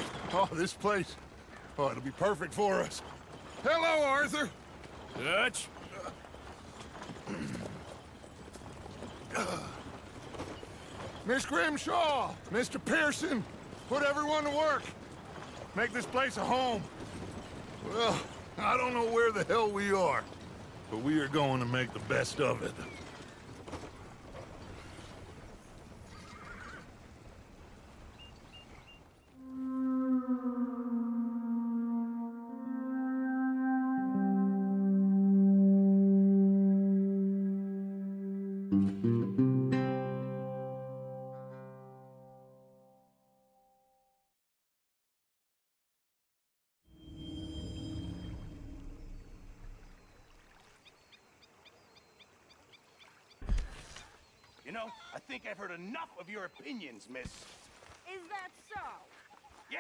right. Oh, this place. Oh, it'll be perfect for us. Hello, Arthur. Dutch? Miss Grimshaw, Mr. Pearson, put everyone to work. Make this place a home. Well, I don't know where the hell we are, but we are going to make the best of it. You know, I think I've heard enough of your opinions, miss. Is that so? Yeah.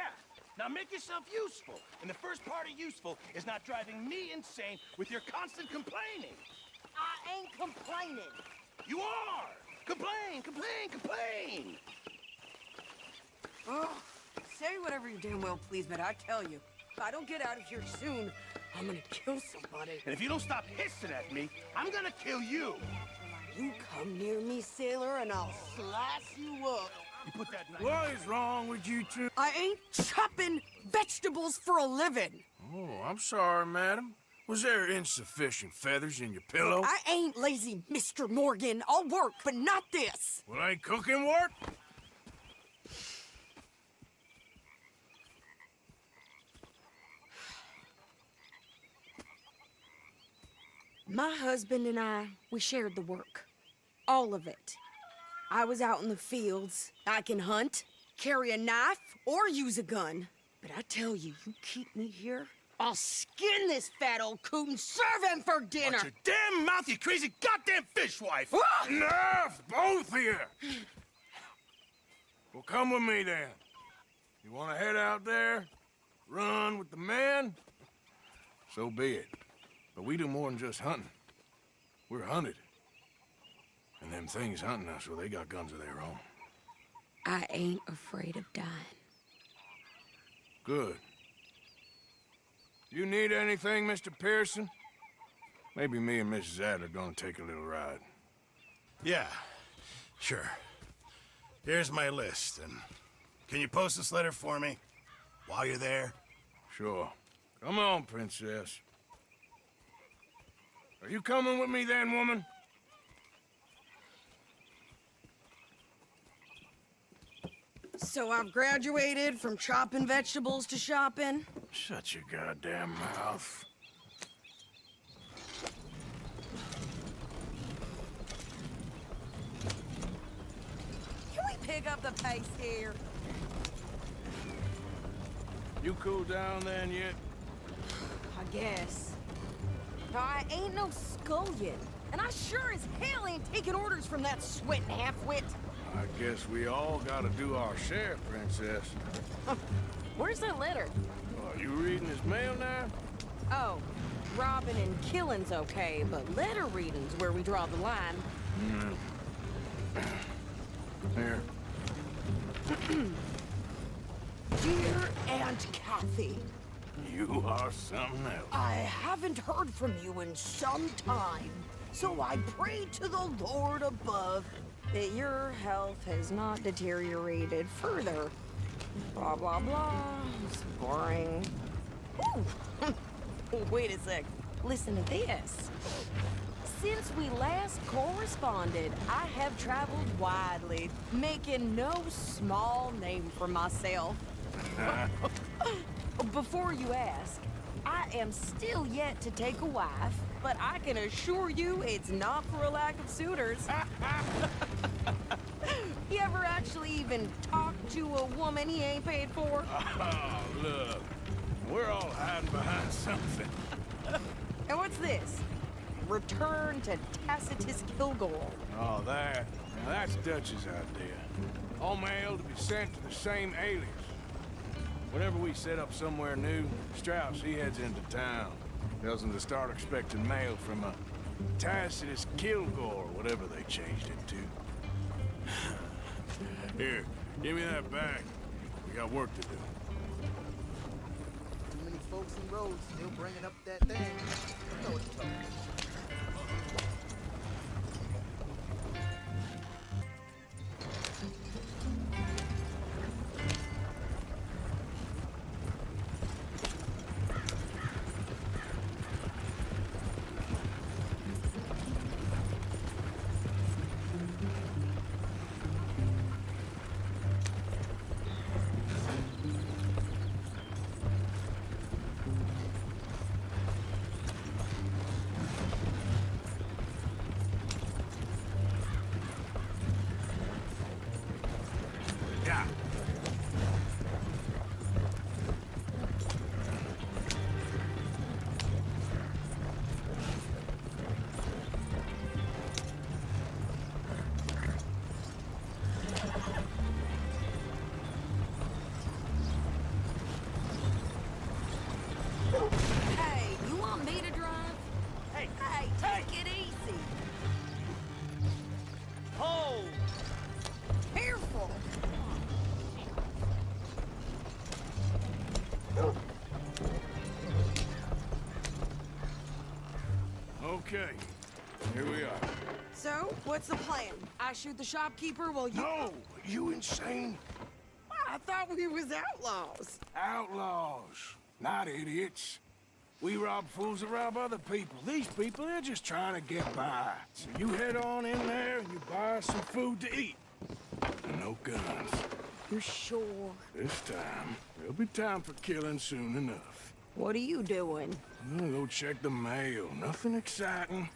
Now make yourself useful. And the first part of useful is not driving me insane with your constant complaining. I ain't complaining. You are! Complain, complain, complain! Oh, say whatever you damn well please, but I tell you, if I don't get out of here soon, I'm gonna kill somebody. And if you don't stop hissing at me, I'm gonna kill you. You come near me, sailor, and I'll slice you up. You put that knife... What is wrong with you two? I ain't chopping vegetables for a living. Oh, I'm sorry, madam. Was there insufficient feathers in your pillow? I ain't lazy, Mr. Morgan. I'll work, but not this. Well, ain't cooking work? My husband and I, we shared the work. All of it. I was out in the fields. I can hunt, carry a knife, or use a gun. But I tell you, you keep me here, I'll skin this fat old coot and serve him for dinner. Watch your damn mouth, you crazy goddamn fishwife! Enough, both of you! Well, come with me, then. You want to head out there, run with the men? So be it. But we do more than just hunting. We're hunted. And them things hunting us, well, they got guns of their own. I ain't afraid of dying. Good. You need anything, Mr. Pearson? Maybe me and Mrs. Adler gonna take a little ride. Yeah, sure. Here's my list, and can you post this letter for me while you're there? Sure. Come on, princess. Are you coming with me then, woman? So I've graduated from chopping vegetables to shopping. Shut your goddamn mouth. Can we pick up the pace here? You cool down then yet? I guess. I ain't no scullion, and I sure as hell ain't taking orders from that sweating half-wit. I guess we all gotta do our share, princess. Where's that letter? Are you reading his mail now? Oh, robbing and killing's okay, but letter reading's where we draw the line. Here. Dear Aunt Kathy, You are something else. I haven't heard from you in some time, so I pray to the Lord above that your health has not deteriorated further. Blah, blah, blah. It's boring. Ooh. Wait a sec. Listen to this. Since we last corresponded, I have traveled widely, making no small name for myself. Before you ask, I am still yet to take a wife, but I can assure you it's not for a lack of suitors. You ever actually even talked to a woman he ain't paid for? Oh, look. We're all hiding behind something. And what's this? Return to Tacitus Kilgore. Oh, that. Now, that's Dutch's idea. All mail to be sent to the same alias. Whenever we set up somewhere new, Strauss, he heads into town. Tells them to start expecting mail from a Tacitus Kilgore, whatever they changed it to. Here, give me that back. We got work to do. folks in roads still bringing up that thing. You know it's tough. Yeah. Hey, you want me to drive? Hey, take it easy. Hold! Careful. Okay, here we are. So, what's the plan? I shoot the shopkeeper while you... No! You insane? I thought we was outlaws. Outlaws, not idiots. We rob fools that rob other people. These people, they're just trying to get by. So you head on in there and you buy us some food to eat. And no guns. You sure? This time, there'll be time for killing soon enough. What are you doing? I'm gonna go check the mail. Nothing exciting.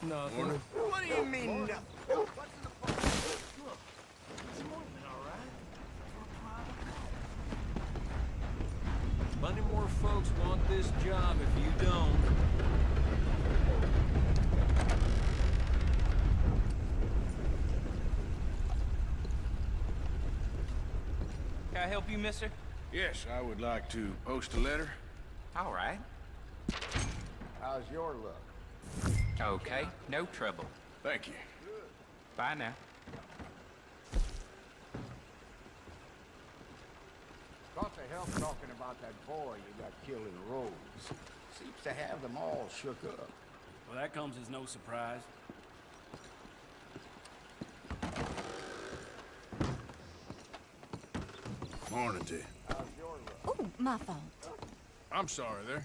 Nothing. What do you mean, nothing? What's in the pocket? Look, it's moving, all right? Plenty more folks want this job if you don't. Can I help you, mister? Yes, I would like to post a letter. All right. How's your luck? Okay, no trouble. Thank you. Bye now. Thought the help talking about that boy you got killed in the roads. Seems to have them all shook up. Well, that comes as no surprise. Morning to you. Oh, my fault. I'm sorry there.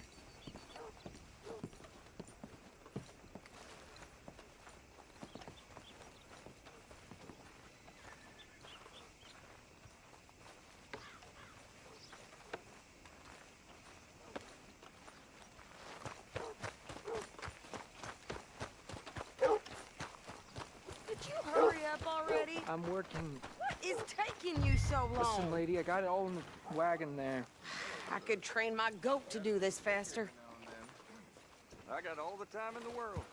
Did you hurry up already? I'm working. What is taking you so long? Listen, lady, I got it all in the wagon there. I could train my goat to do this faster. I got all the time in the world.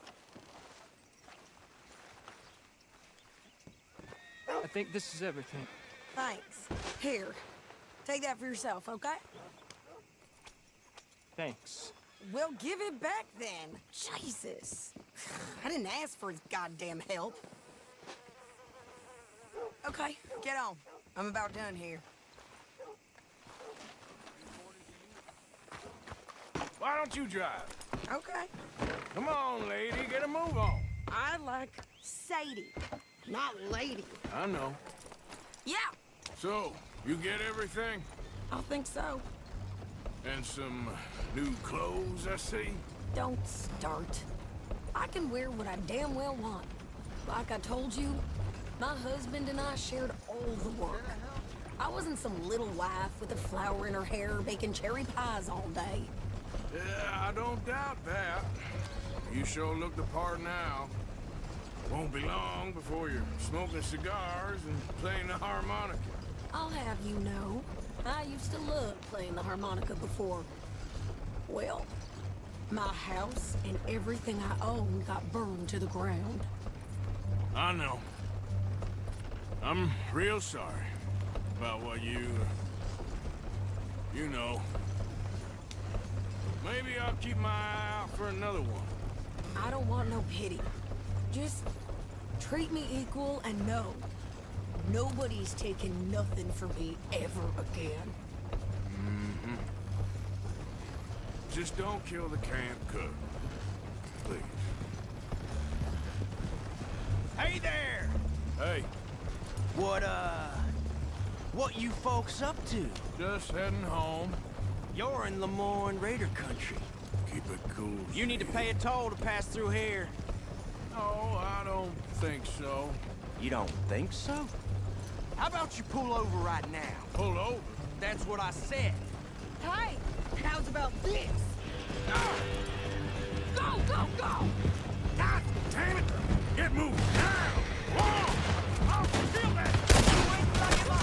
I think this is everything. Thanks. Here, take that for yourself, okay? Thanks. Well, give it back then. Jesus. I didn't ask for his goddamn help. Okay, get on. I'm about done here. Why don't you drive? Okay. Come on, lady, get a move on. I like Sadie, not lady. I know. Yeah, So, you get everything? I think so. And some new clothes, I see? Don't start. I can wear what I damn well want. Like I told you, my husband and I shared all the work. I wasn't some little wife with a flower in her hair baking cherry pies all day. Yeah, I don't doubt that. You sure look the part now. Won't be long before you're smoking cigars and playing the harmonica. I'll have you know, I used to love playing the harmonica before. Well, my house and everything I own got burned to the ground. I know. I'm real sorry. about what you know. Maybe I'll keep my eye out for another one. I don't want no pity. Just treat me equal and know nobody's taking nothing from me ever again. Just don't kill the camp cook. Please. Hey there! Hey, What you folks up to? just heading home. You're in Lemoyne Raider country. Keep it cool. You need to pay a toll to pass through here. No, I don't think so. You don't think so? How about you pull over right now? Pull over. That's what I said. Hey, how's about this? Go, go, go! God damn it! Get moving now! Whoa! Oh, feel that! What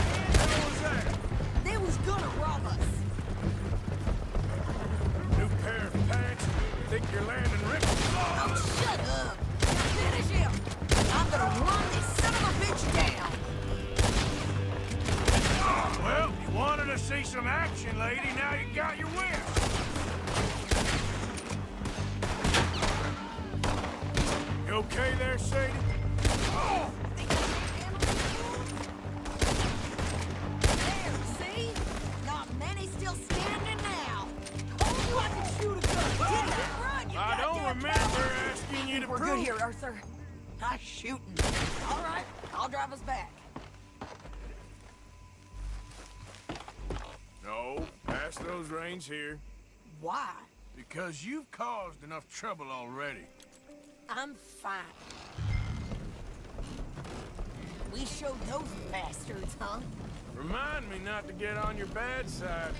was that? They was gonna rob us. New pair of pants? Think you're landing rich? Oh, shut up! Finish him! I'm gonna run this son of a bitch down! Well, you wanted to see some action, lady. Now you got your wish. You okay there, Sadie? Oh! There, see? Not many still standing now. Told you I could shoot a gun. Didn't run, you I don't goddamn remember coward. asking you to We're prove good here, Arthur. I'm shooting. All right, I'll drive us back. No, pass those reins here. Why? Because you've caused enough trouble already. I'm fine. We showed those bastards, huh? Remind me not to get on your bad side.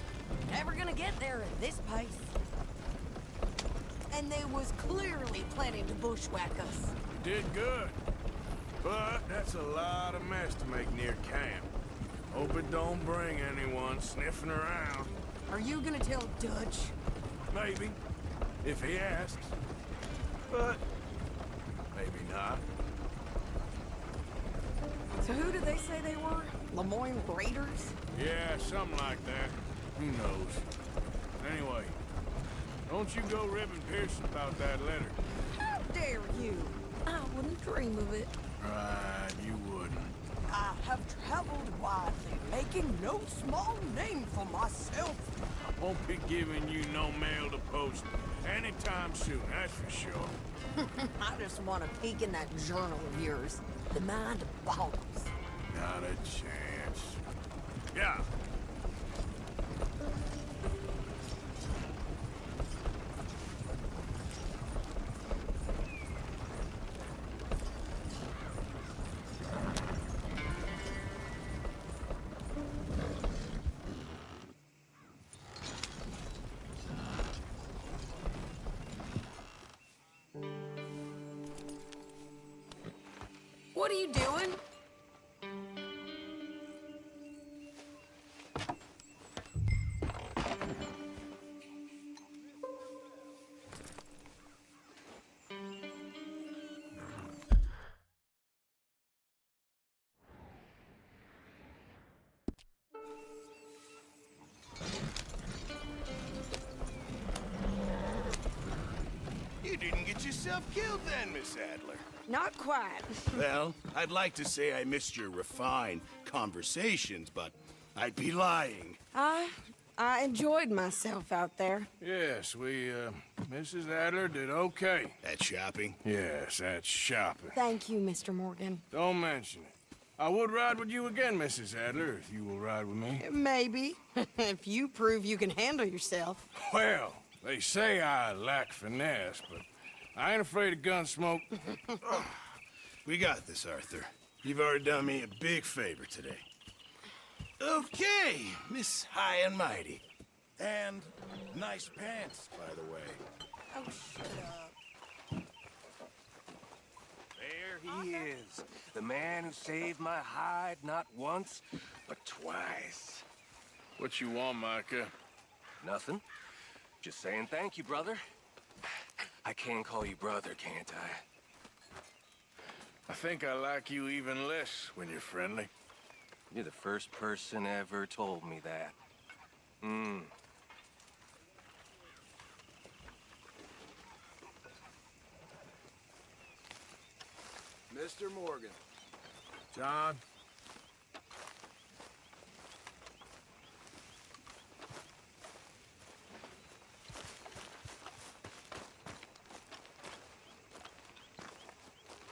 Never gonna get there at this pace. And they was clearly planning to bushwhack us. You did good. But that's a lot of mess to make near camp. Hope it don't bring anyone sniffing around. Are you gonna tell Dutch? Maybe, if he asks. But maybe not. So who did they say they were? Lemoyne Raiders? Yeah, something like that. Who knows? Anyway, don't you go ribbing Pearson about that letter. How dare you? I wouldn't dream of it. Right, you wouldn't. I have traveled widely, making no small name for myself. I won't be giving you no mail to post anytime soon, that's for sure. I just want to peek in that journal of yours. The mind boggles. Not a chance. Yeah. What are you doing? You didn't get yourself killed then, Miss Adler. Not quite. Well, I'd like to say I missed your refined conversations, but I'd be lying. I enjoyed myself out there. Yes, Mrs. Adler did okay. That shopping? Yes, that's shopping. Thank you, Mr. Morgan. Don't mention it. I would ride with you again, Mrs. Adler, if you will ride with me. Maybe. If you prove you can handle yourself. Well, they say I lack finesse, but I ain't afraid of gun smoke. We got this, Arthur. You've already done me a big favor today. Okay, Miss High and Mighty. And nice pants, by the way. Oh, shut up. There he is. The man who saved my hide not once, but twice. What you want, Micah? Nothing. Just saying thank you, brother. I can call you brother, can't I? I think I like you even less when you're friendly. You're the first person ever told me that. Mr. Morgan. John.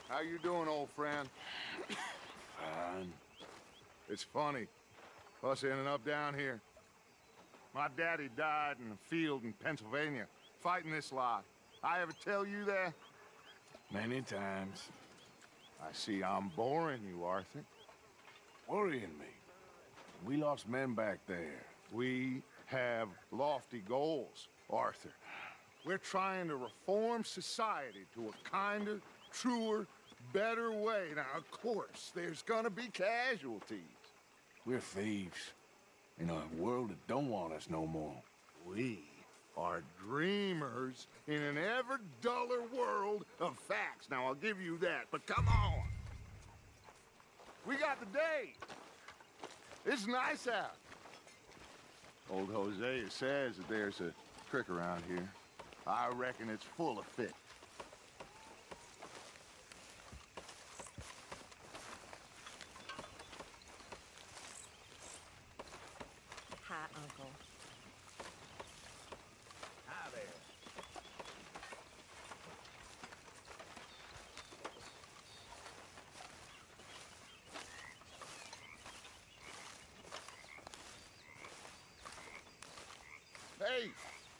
How you doing, old friend? Fine. It's funny, us ending up down here. My daddy died in a field in Pennsylvania, fighting this lot. I ever tell you that? Many times. I see I'm boring you, Arthur. Worrying me. We lost men back there. We have lofty goals, Arthur. We're trying to reform society to a kinder, truer, better way. Now, of course, there's gonna be casualties. We're thieves. In a world that don't want us no more. We are dreamers in an ever duller world of facts. Now, I'll give you that, but come on. We got the day. It's nice out. Old Hosea says that there's a creek around here. I reckon it's full of fish. Hi, Uncle. Hi there. Hey,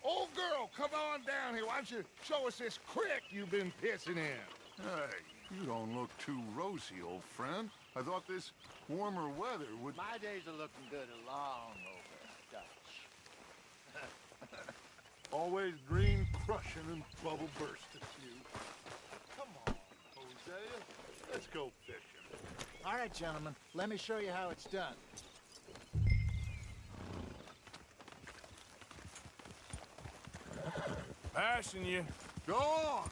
old girl, come on down here. Why don't you show us this creek you've been pissing in? Hey, you don't look too rosy, old friend. I thought this warmer weather would... My days are looking good along over, Dutch. Always dream crushing and bubble bursting, you. Come on, Hosea. Let's go fishing. All right, gentlemen, let me show you how it's done. Passing you. Go on.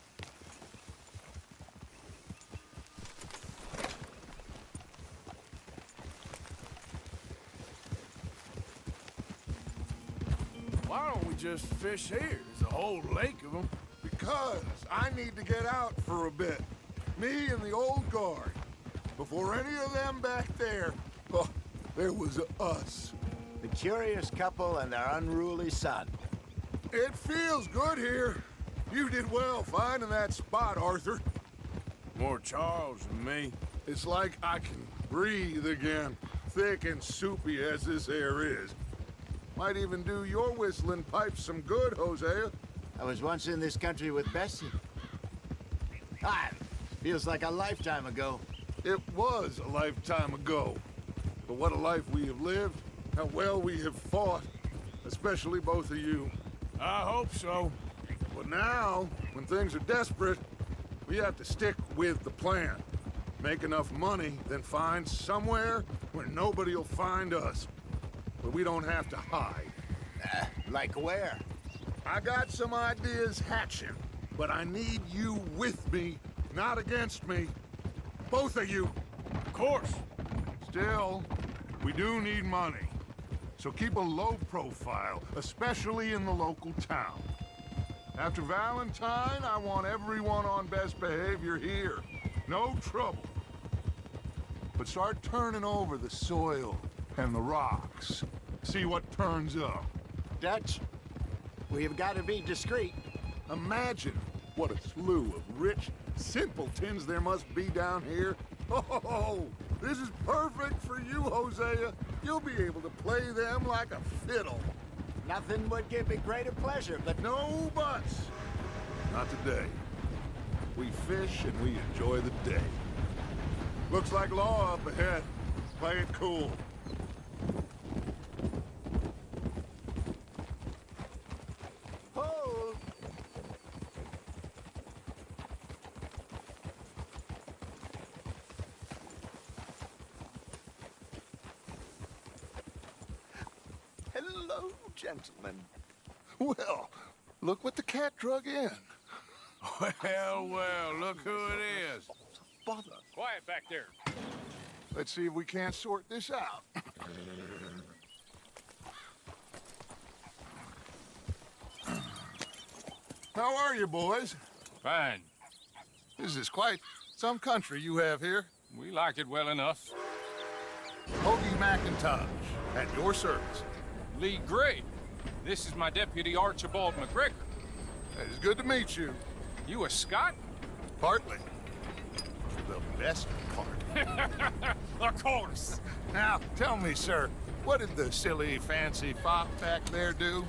Why don't we just fish here? There's a whole lake of them. Because I need to get out for a bit. Me and the old guard. Before any of them back there, oh, there was us. The curious couple and their unruly son. It feels good here. You did well finding that spot, Arthur. More Charles than me. It's like I can breathe again, thick and soupy as this air is. Might even do your whistling pipes some good, Hosea. I was once in this country with Bessie. Feels like a lifetime ago. It was a lifetime ago. But what a life we have lived, how well we have fought, especially both of you. I hope so. But now, when things are desperate, we have to stick with the plan. Make enough money, then find somewhere where nobody will find us. Where we don't have to hide. Like where? I got some ideas hatching, but I need you with me, not against me. Both of you. Of course. Still, we do need money. So keep a low profile, especially in the local town. After Valentine, I want everyone on best behavior here. No trouble. But start turning over the soil and the rocks. See what turns up. Dutch, we've got to be discreet. Imagine what a slew of rich simpletons there must be down here. Oh, this is perfect for you, Hosea. You'll be able to play them like a fiddle. Nothing would give me greater pleasure, but No buts. Not today. We fish and we enjoy the day. Looks like law up ahead. Play it cool. hold. Hello, gentlemen. Well, look what the cat drug in. Well, well, look who it is. Father. Quiet back there. Let's see if we can't sort this out. How are you, boys? Fine. This is quite some country you have here. We like it well enough. Hoagie McIntosh, at your service. Lee Gray. This is my deputy, Archibald McGregor. It's good to meet you. You a Scot? Partly. The best part. Of course. Now, tell me, sir, what did the silly, fancy fop back there do?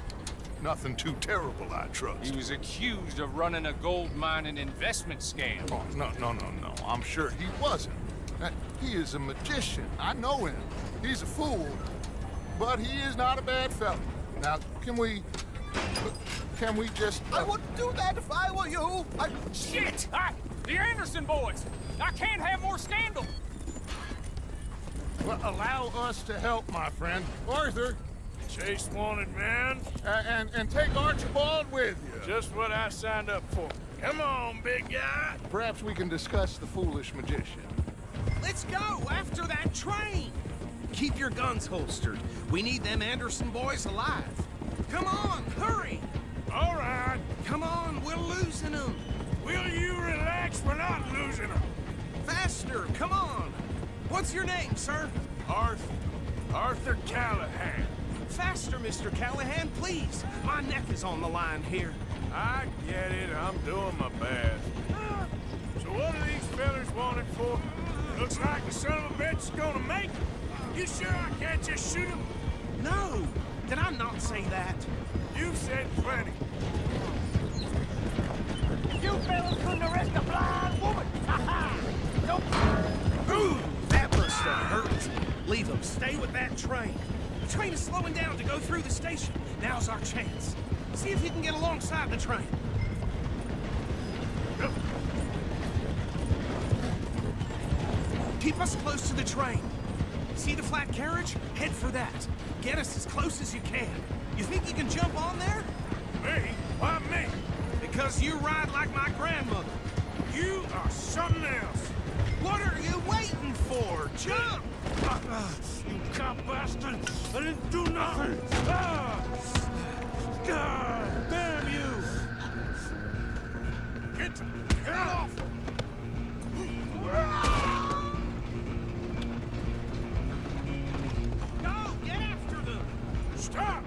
Nothing too terrible, I trust. He was accused of running a gold mining investment scam. Oh, no. I'm sure he wasn't. He is a magician. I know him. He's a fool. But he is not a bad fellow. Now, can we just... I wouldn't do that if I were you. Shit! The Anderson boys! I can't have more scandal! Well, allow us to help, my friend. Arthur, Chase wanted man. and take Archibald with you. Just what I signed up for. Come on, big guy. Perhaps we can discuss the foolish magician. Let's go after that train. Keep your guns holstered. We need them Anderson boys alive. Come on, hurry. All right. Come on, we're losing them. Will you relax? We're not losing them. Faster, come on. What's your name, sir? Arthur Callahan. Faster, Mr. Callahan, please. My neck is on the line here. I get it. I'm doing my best. So what are these fellers wanted for? Looks like the son of a bitch is gonna make it. You sure I can't just shoot him? No. Did I not say that? You've said plenty. You fellas couldn't arrest a blind woman. Ha-ha! Don't... Ooh, that must have hurt. Leave them. Stay with that train. The train is slowing down to go through the station. Now's our chance. See if you can get alongside the train. Keep us close to the train. See the flat carriage? Head for that. Get us as close as you can. You think you can jump on there? Me? Why me? Because you ride like my grandmother. You are something else. What are you waiting for? Jump! You cop bastard! I didn't do nothing! God damn you! Get off! Go! Get after them! Stop!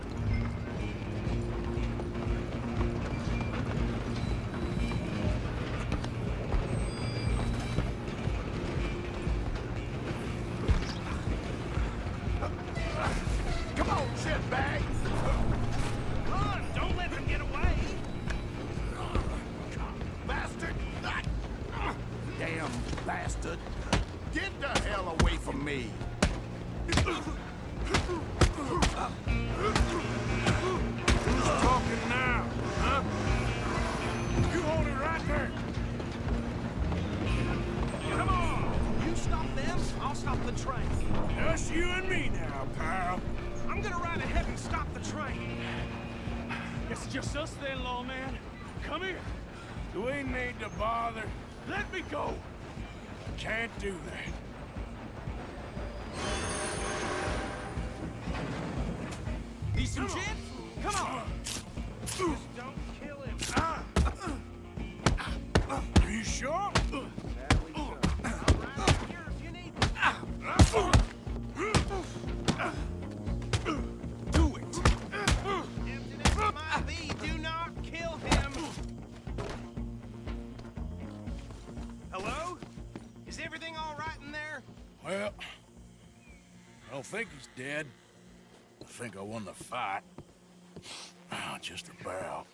Come on, shitbag. Run! Don't let them get away! Bastard! Damn bastard! Get the hell away from me! Who's talking now, huh? You hold it right there. Come on! You stop them, I'll stop the train. Just you and me now, pal. I'm gonna ride ahead and stop the train. It's just us then, lawman. Come here. Do we need to bother? Let me go. Can't do that. Need some gin? Come on! Just don't kill him. Are you sure? There we go. I'm right here if you need me. Do it. Tempting as it might be, do not kill him. Hello? Is everything all right in there? Well, I don't think he's dead. I think I won the fight. Just about.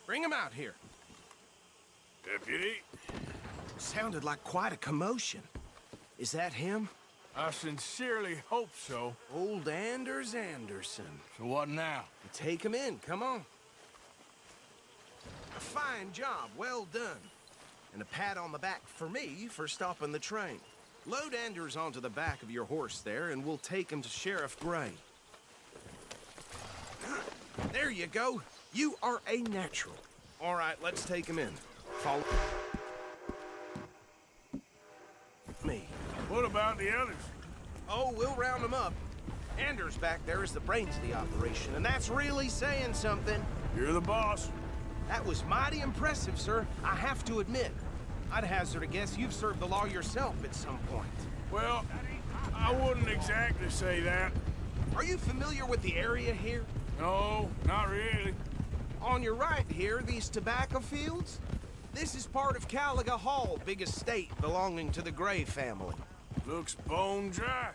Bring him out here. Deputy, Sounded like quite a commotion. Is that him? I sincerely hope so. Old Anders Anderson. So what now? Take him in, come on. A fine job, well done. And a pat on the back for me for stopping the train. Load Anders onto the back of your horse there, and we'll take him to Sheriff Gray. There you go. You are a natural. All right, let's take him in. Follow me. What about the others? Oh, we'll round them up. Anders back there is the brains of the operation, and that's really saying something. You're the boss. That was mighty impressive, sir. I have to admit. I'd hazard a guess you've served the law yourself at some point. Well, I wouldn't exactly say that. Are you familiar with the area here? No, not really. On your right here, these tobacco fields? This is part of Caliga Hall, big estate belonging to the Gray family. Looks bone dry.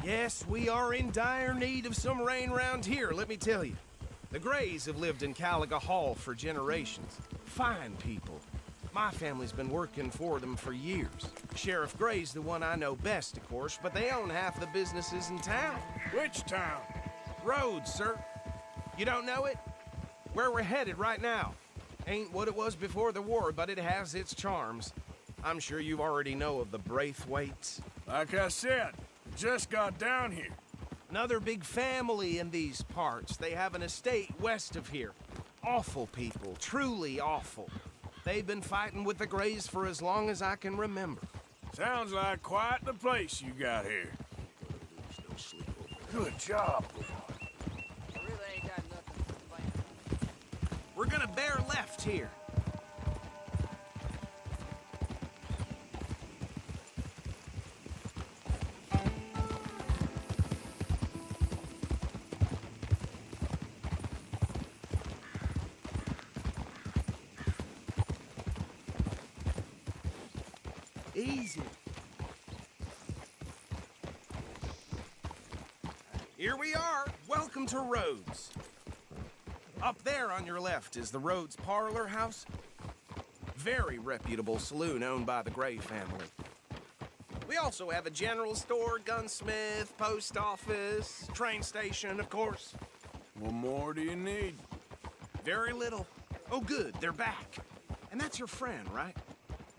Yes, we are in dire need of some rain round here, let me tell you. The Grays have lived in Caliga Hall for generations. Fine people. My family's been working for them for years. Sheriff Gray's the one I know best, of course, but they own half the businesses in town. Which town? Rhodes, sir. You don't know it? Where we're headed right now. Ain't what it was before the war, but it has its charms. I'm sure you already know of the Braithwaites. Like I said, just got down here. Another big family in these parts. They have an estate west of here. Awful people, truly awful. They've been fighting with the Grays for as long as I can remember. Sounds like quite the place you got here. Good job. I really ain't got nothing to complain. We're gonna bear left here. Easy. Here we are. Welcome to Rhodes. Up there on your left is the Rhodes Parlor House. Very reputable saloon owned by the Gray family. We also have a general store, gunsmith, post office, train station, of course. What more do you need? Very little. Oh, good, they're back. And that's your friend, right?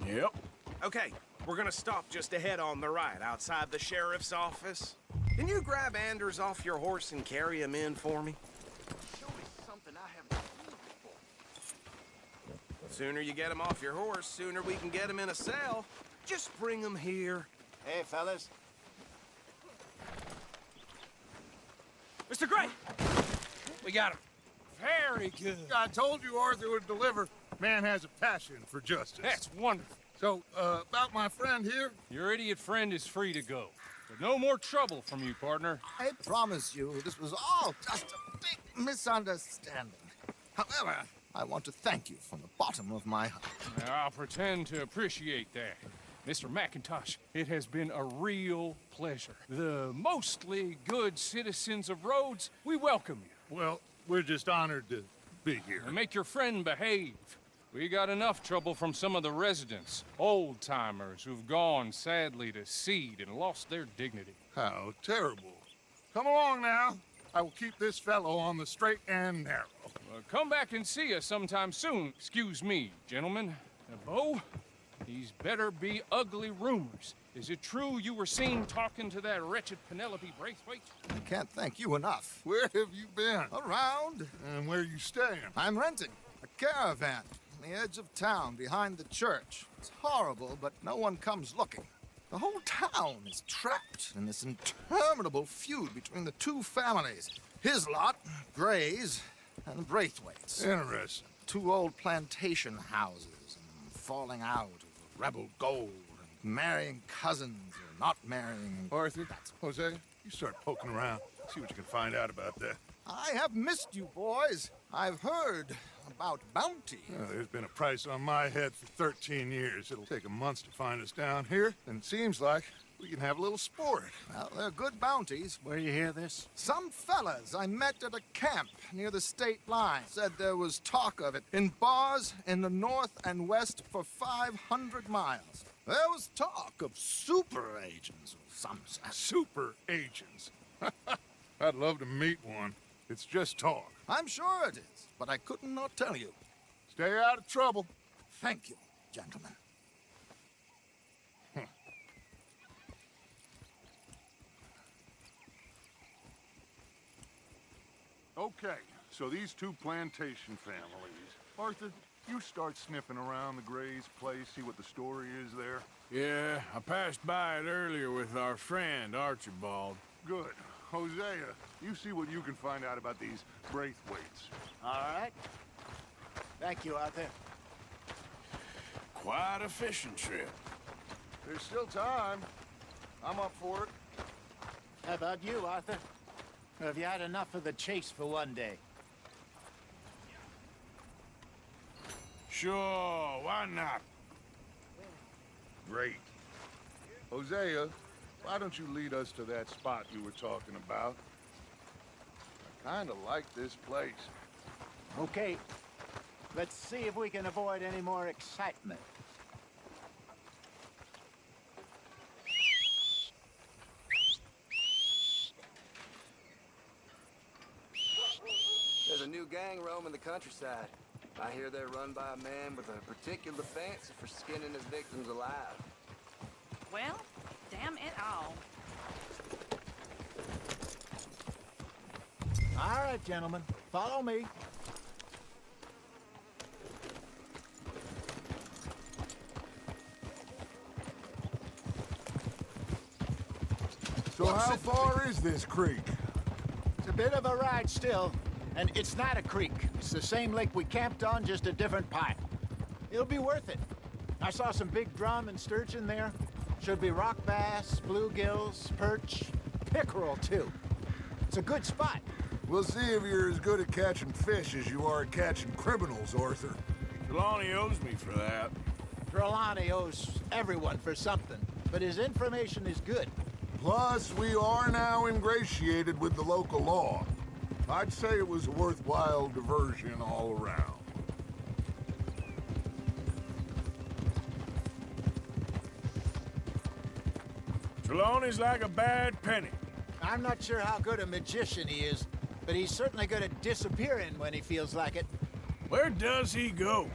Yep. Okay, we're gonna stop just ahead on the right, outside the sheriff's office. Can you grab Anders off your horse and carry him in for me? Show me something I haven't seen before. Sooner you get him off your horse, sooner we can get him in a cell. Just bring him here. Hey, fellas. Mr. Gray! We got him. Very good. I told you Arthur would deliver. Man has a passion for justice. That's wonderful. So, about my friend here? Your idiot friend is free to go. But no more trouble from you, partner. I promise you, this was all just a big misunderstanding. However, I want to thank you from the bottom of my heart. I'll pretend to appreciate that. Mr. McIntosh, it has been a real pleasure. The mostly good citizens of Rhodes, we welcome you. Well, we're just honored to be here. And make your friend behave. We got enough trouble from some of the residents, old-timers who've gone, sadly, to seed and lost their dignity. How terrible. Come along now. I will keep this fellow on the straight and narrow. Come back and see us sometime soon. Excuse me, gentlemen. Bo, these better be ugly rumors. Is it true you were seen talking to that wretched Penelope Braithwaite? I can't thank you enough. Where have you been? Around. And where you staying? I'm renting a caravan on the edge of town behind the church. It's horrible, but no one comes looking. The whole town is trapped in this interminable feud between the two families. His lot, Gray's, and the Braithwaites. Interesting. Two old plantation houses, and falling out over rebel gold, and marrying cousins or not marrying. Arthur, Jose, you start poking around. See what you can find out about that. I have missed you, boys. I've heard about bounty. There's been a price on my head for 13 years. It'll take a month to find us down here, and it seems like we can have a little sport. Well, they're good bounties. Where you hear this? Some fellas I met at a camp near the state line said there was talk of it in bars in the north and west for 500 miles. There was talk of super agents of some sort. Super agents? I'd love to meet one. It's just talk. I'm sure it is, but I couldn't not tell you. Stay out of trouble. Thank you, gentlemen. Okay, so these two plantation families. Arthur, you start sniffing around the Gray's place, see what the story is there. Yeah, I passed by it earlier with our friend, Archibald. Good. Hosea, you see what you can find out about these Braithwaites. All right. Thank you, Arthur. Quite a fishing trip. There's still time. I'm up for it. How about you, Arthur? Or have you had enough of the chase for one day? Sure, why not? Great. Hosea, why don't you lead us to that spot you were talking about? I kinda like this place. Okay. Let's see if we can avoid any more excitement. There's a new gang roaming the countryside. I hear they're run by a man with a particular fancy for skinning his victims alive. Well, damn it all. All right, gentlemen. Follow me. So how far is this creek? It's a bit of a ride still, and it's not a creek. It's the same lake we camped on, just a different part. It'll be worth it. I saw some big drum and sturgeon there. Should be rock bass, bluegills, perch, pickerel too. It's a good spot. We'll see if you're as good at catching fish as you are at catching criminals, Arthur. Trelawney owes me for that. Trelawney owes everyone for something, but his information is good. Plus, we are now ingratiated with the local law. I'd say it was a worthwhile diversion all around. Trelawney's like a bad penny. I'm not sure how good a magician he is, but he's certainly good at disappearing when he feels like it. Where does he go?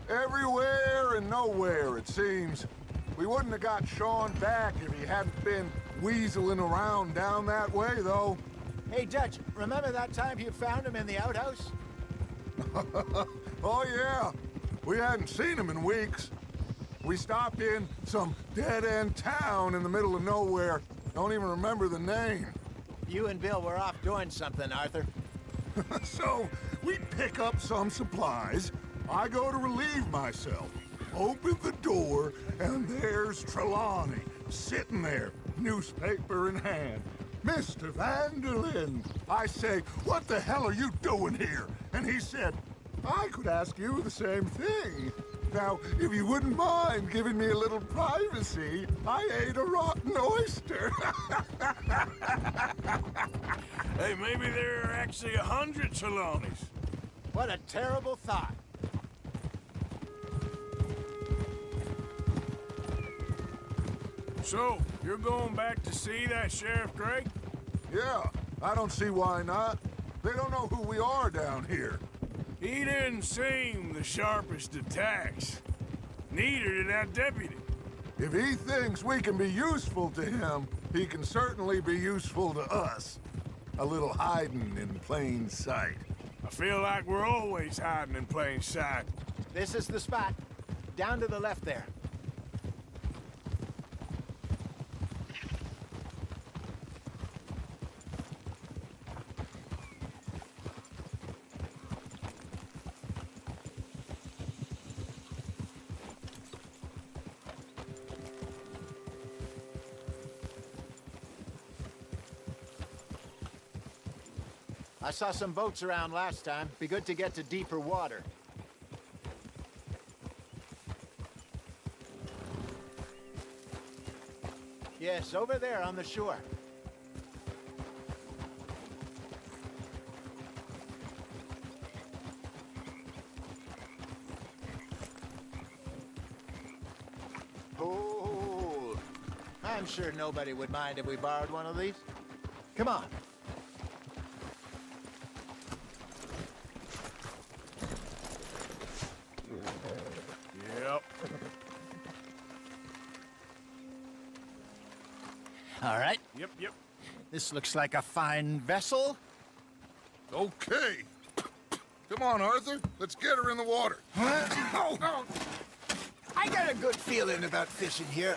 Everywhere and nowhere, it seems. We wouldn't have got Sean back if he hadn't been weaseling around down that way, though. Hey, Dutch, remember that time you found him in the outhouse? Oh, yeah. We hadn't seen him in weeks. We stopped in some dead-end town in the middle of nowhere. Don't even remember the name. You and Bill were off doing something, Arthur. So, we pick up some supplies. I go to relieve myself. Open the door, and there's Trelawney, sitting there, newspaper in hand. Mr. Vanderlyn. I say, what the hell are you doing here? And he said, I could ask you the same thing. Now, if you wouldn't mind giving me a little privacy, I ate a rotten oyster. Hey, maybe there are actually 100 Trelawneys. What a terrible thought. So, you're going back to see that Sheriff Gray? Yeah, I don't see why not. They don't know who we are down here. He didn't seem the sharpest attacks. Neither did that deputy. If he thinks we can be useful to him, he can certainly be useful to us. A little hiding in plain sight. I feel like we're always hiding in plain sight. This is the spot. Down to the left there. I saw some boats around last time. Be good to get to deeper water. Yes, over there on the shore. Oh, I'm sure nobody would mind if we borrowed one of these. Come on. Yep. All right. Yep. This looks like a fine vessel. Okay. Come on, Arthur. Let's get her in the water. Oh. I got a good feeling about fishing here.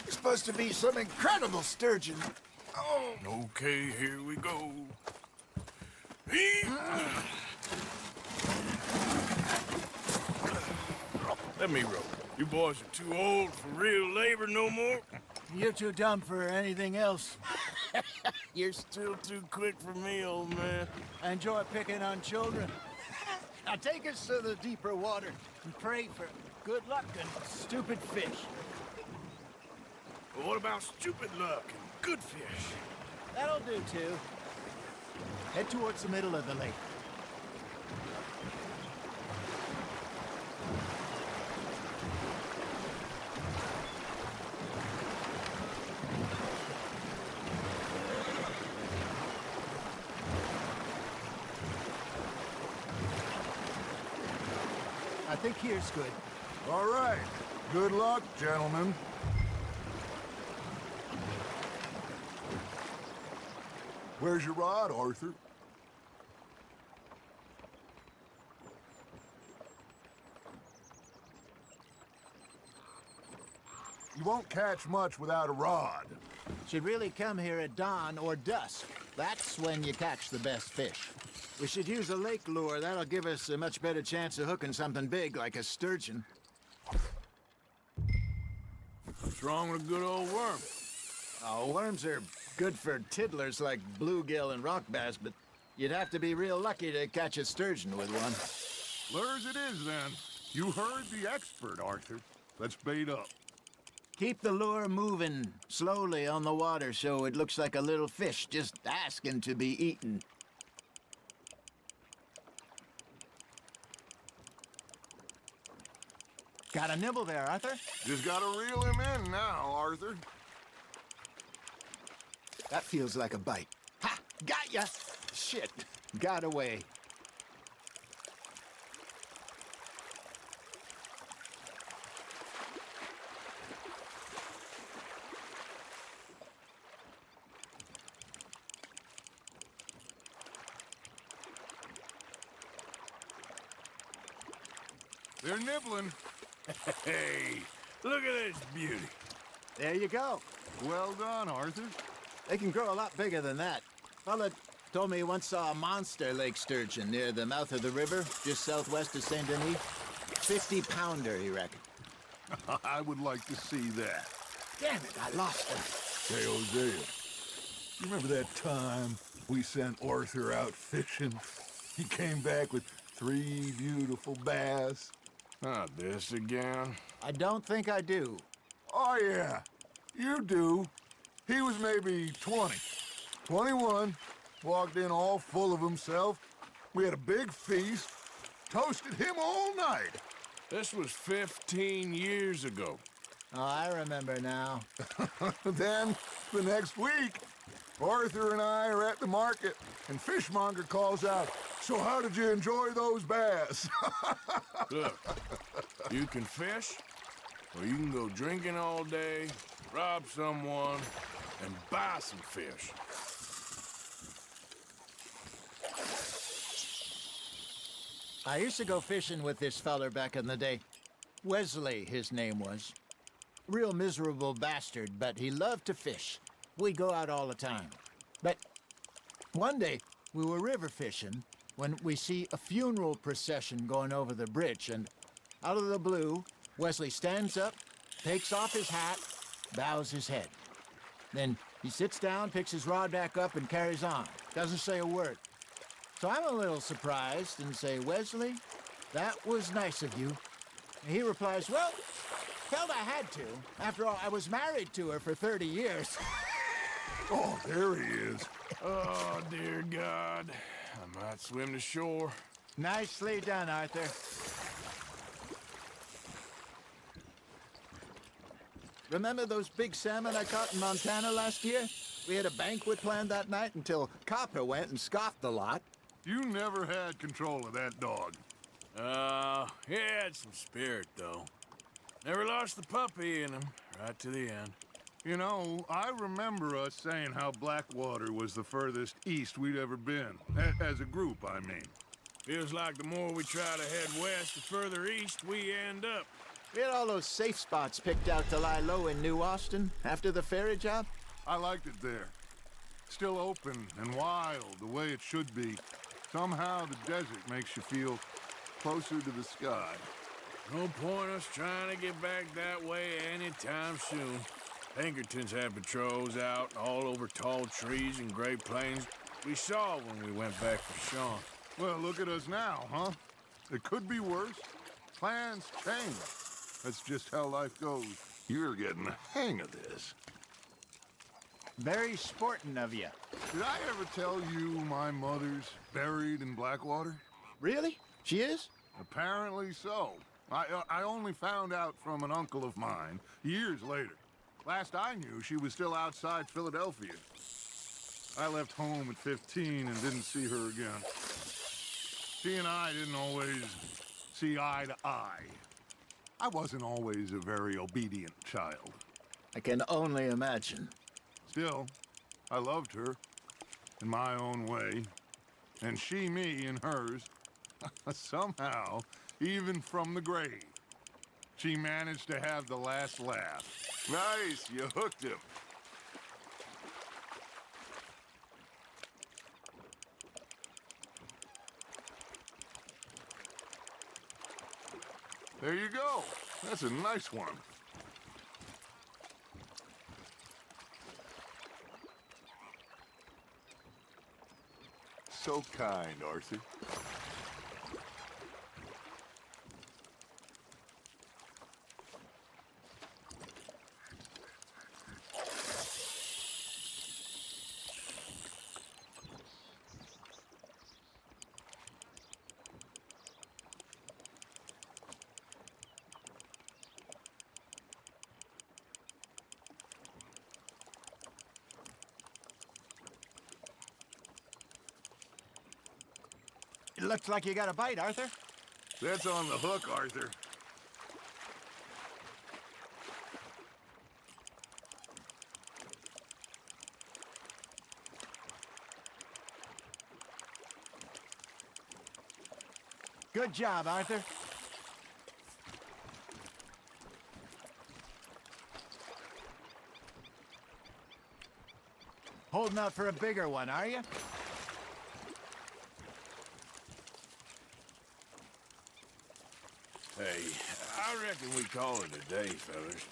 There's supposed to be some incredible sturgeon. Oh. Okay, here we go. Let me row. You boys are too old for real labor no more. You're too dumb for anything else. You're still too quick for me, old man. I enjoy picking on children. Now take us to the deeper water and pray for good luck and stupid fish. Well, what about stupid luck and good fish? That'll do, too. Head towards the middle of the lake. I think here's good. All right. Good luck, gentlemen. Where's your rod, Arthur? You won't catch much without a rod. Should really come here at dawn or dusk. That's when you catch the best fish. We should use a lake lure. That'll give us a much better chance of hooking something big like a sturgeon. What's wrong with a good old worm? Oh, worms are good for tiddlers like bluegill and rock bass, but you'd have to be real lucky to catch a sturgeon with one. Lures it is, then. You heard the expert, Arthur. Let's bait up. Keep the lure moving slowly on the water so it looks like a little fish just asking to be eaten. Got a nibble there, Arthur? Just gotta reel him in now, Arthur. That feels like a bite. Ha! Got ya! Shit. Got away. They're nibbling. Hey, look at this beauty. There you go. Well done, Arthur. They can grow a lot bigger than that. Fella told me he once saw a monster lake sturgeon near the mouth of the river, just southwest of Saint Denis. 50-pounder, he reckoned. I would like to see that. Damn it, I lost him. Hey, Hosea, you remember that time we sent Arthur out fishing? He came back with 3 beautiful bass. Not this again. I don't think I do. Oh, yeah, you do. He was maybe 20, 21, walked in all full of himself. We had a big feast, toasted him all night. This was 15 years ago. Oh, I remember now. Then, the next week, Arthur and I are at the market, and Fishmonger calls out, "So how did you enjoy those bass?" Look, you can fish, or you can go drinking all day, rob someone, and buy some fish. I used to go fishing with this feller back in the day. Wesley, his name was. Real miserable bastard, but he loved to fish. We'd go out all the time. But one day, we were river fishing when we see a funeral procession going over the bridge, and out of the blue, Wesley stands up, takes off his hat, bows his head. Then he sits down, picks his rod back up, and carries on. Doesn't say a word. So I'm a little surprised and say, "Wesley, that was nice of you." And he replies, "Well, felt I had to. After all, I was married to her for 30 years. Oh, there he is. Oh, dear God. I might swim to shore. Nicely done, Arthur. Remember those big salmon I caught in Montana last year? We had a banquet planned that night until Copper went and scoffed the lot. You never had control of that dog. He had some spirit, though. Never lost the puppy in him, right to the end. You know, I remember us saying how Blackwater was the furthest east we'd ever been. As a group, I mean. Feels like the more we try to head west, the further east we end up. We had all those safe spots picked out to lie low in New Austin after the ferry job. I liked it there. Still open and wild, the way it should be. Somehow the desert makes you feel closer to the sky. No point us trying to get back that way anytime soon. Pinkertons had patrols out all over tall trees and Great Plains. We saw when we went back for Sean. Well, look at us now, huh? It could be worse. Plans change. That's just how life goes. You're getting the hang of this. Very sporting of you. Did I ever tell you my mother's buried in Blackwater? Really? She is? Apparently so. I only found out from an uncle of mine years later. Last I knew, she was still outside Philadelphia. I left home at 15 and didn't see her again. She and I didn't always see eye to eye. I wasn't always a very obedient child. I can only imagine. Still, I loved her in my own way, and she me in hers. Somehow, even from the grave, she managed to have the last laugh. Nice, you hooked him. There you go. That's a nice one. So kind, Arthur. It looks like you got a bite, Arthur. That's on the hook, Arthur. Good job, Arthur. Holding out for a bigger one, are you? Hey, I reckon we call it a day, fellas.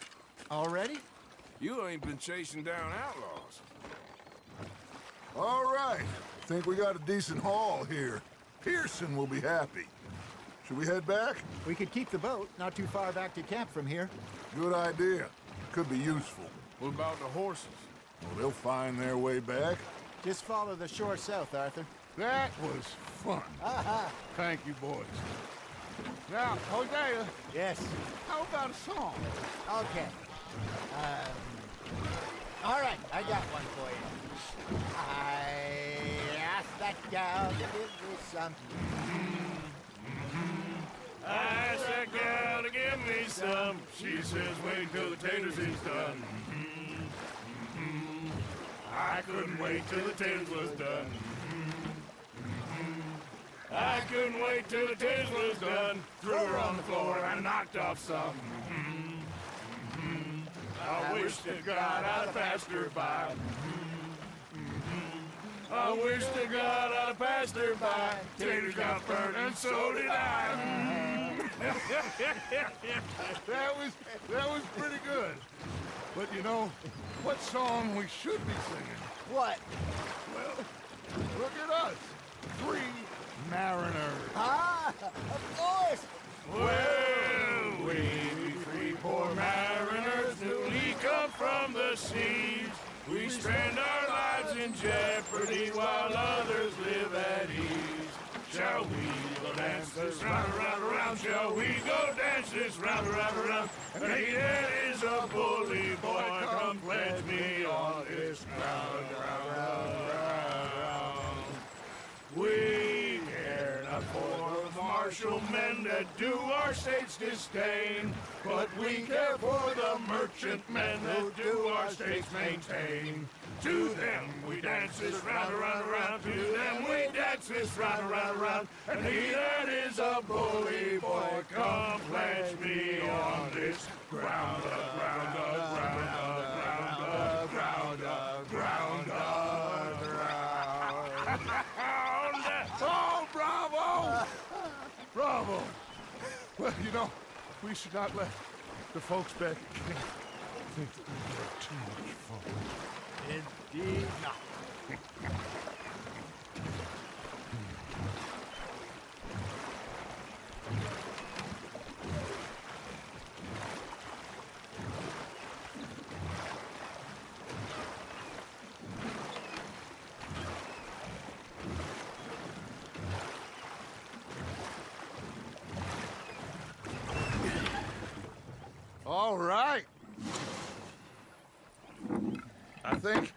Already? You ain't been chasing down outlaws. All right. Think we got a decent haul here. Pearson will be happy. Should we head back? We could keep the boat not too far back to camp from here. Good idea. Could be useful. What about the horses? Well, they'll find their way back. Just follow the shore south, Arthur. That was fun. Thank you, boys. Now, Hosea. Yes. How about a song? Okay. All right, I got one for you. I asked that gal to give me some. I asked that gal to give me some. She says, wait till the taters is done. I couldn't wait till the taters was done. I couldn't wait till the taters was done. Threw her on the floor and knocked off some. I wish to God I'd passed her by. I wish to God I'd passed her by. Taters got burnt and so did I. That was pretty good. But you know, what song we should be singing? What? Well, look at us. 3 mariners. Ah, of course. Well, we 3 poor mariners newly come from the seas. We spend our lives in jeopardy while others live at ease. Shall we go dance this round, around, around? Shall we go dance this round, around, around? Hey, there is a bully boy, come pledge me on this round, round, round, round. We care not for the marsh commercial men that do our state's disdain, but we care for the merchant men that do our state's maintain. To them we dance this round, around, around. To them we dance this round, around, around. And he that is a bully boy, come pledge me on this ground up, ground up, ground up, ground up, ground up, ground up. Oh, bravo! Bravo! Well, you know, we should not let the folks back again think that we had too much fun. Indeed not. All right. I think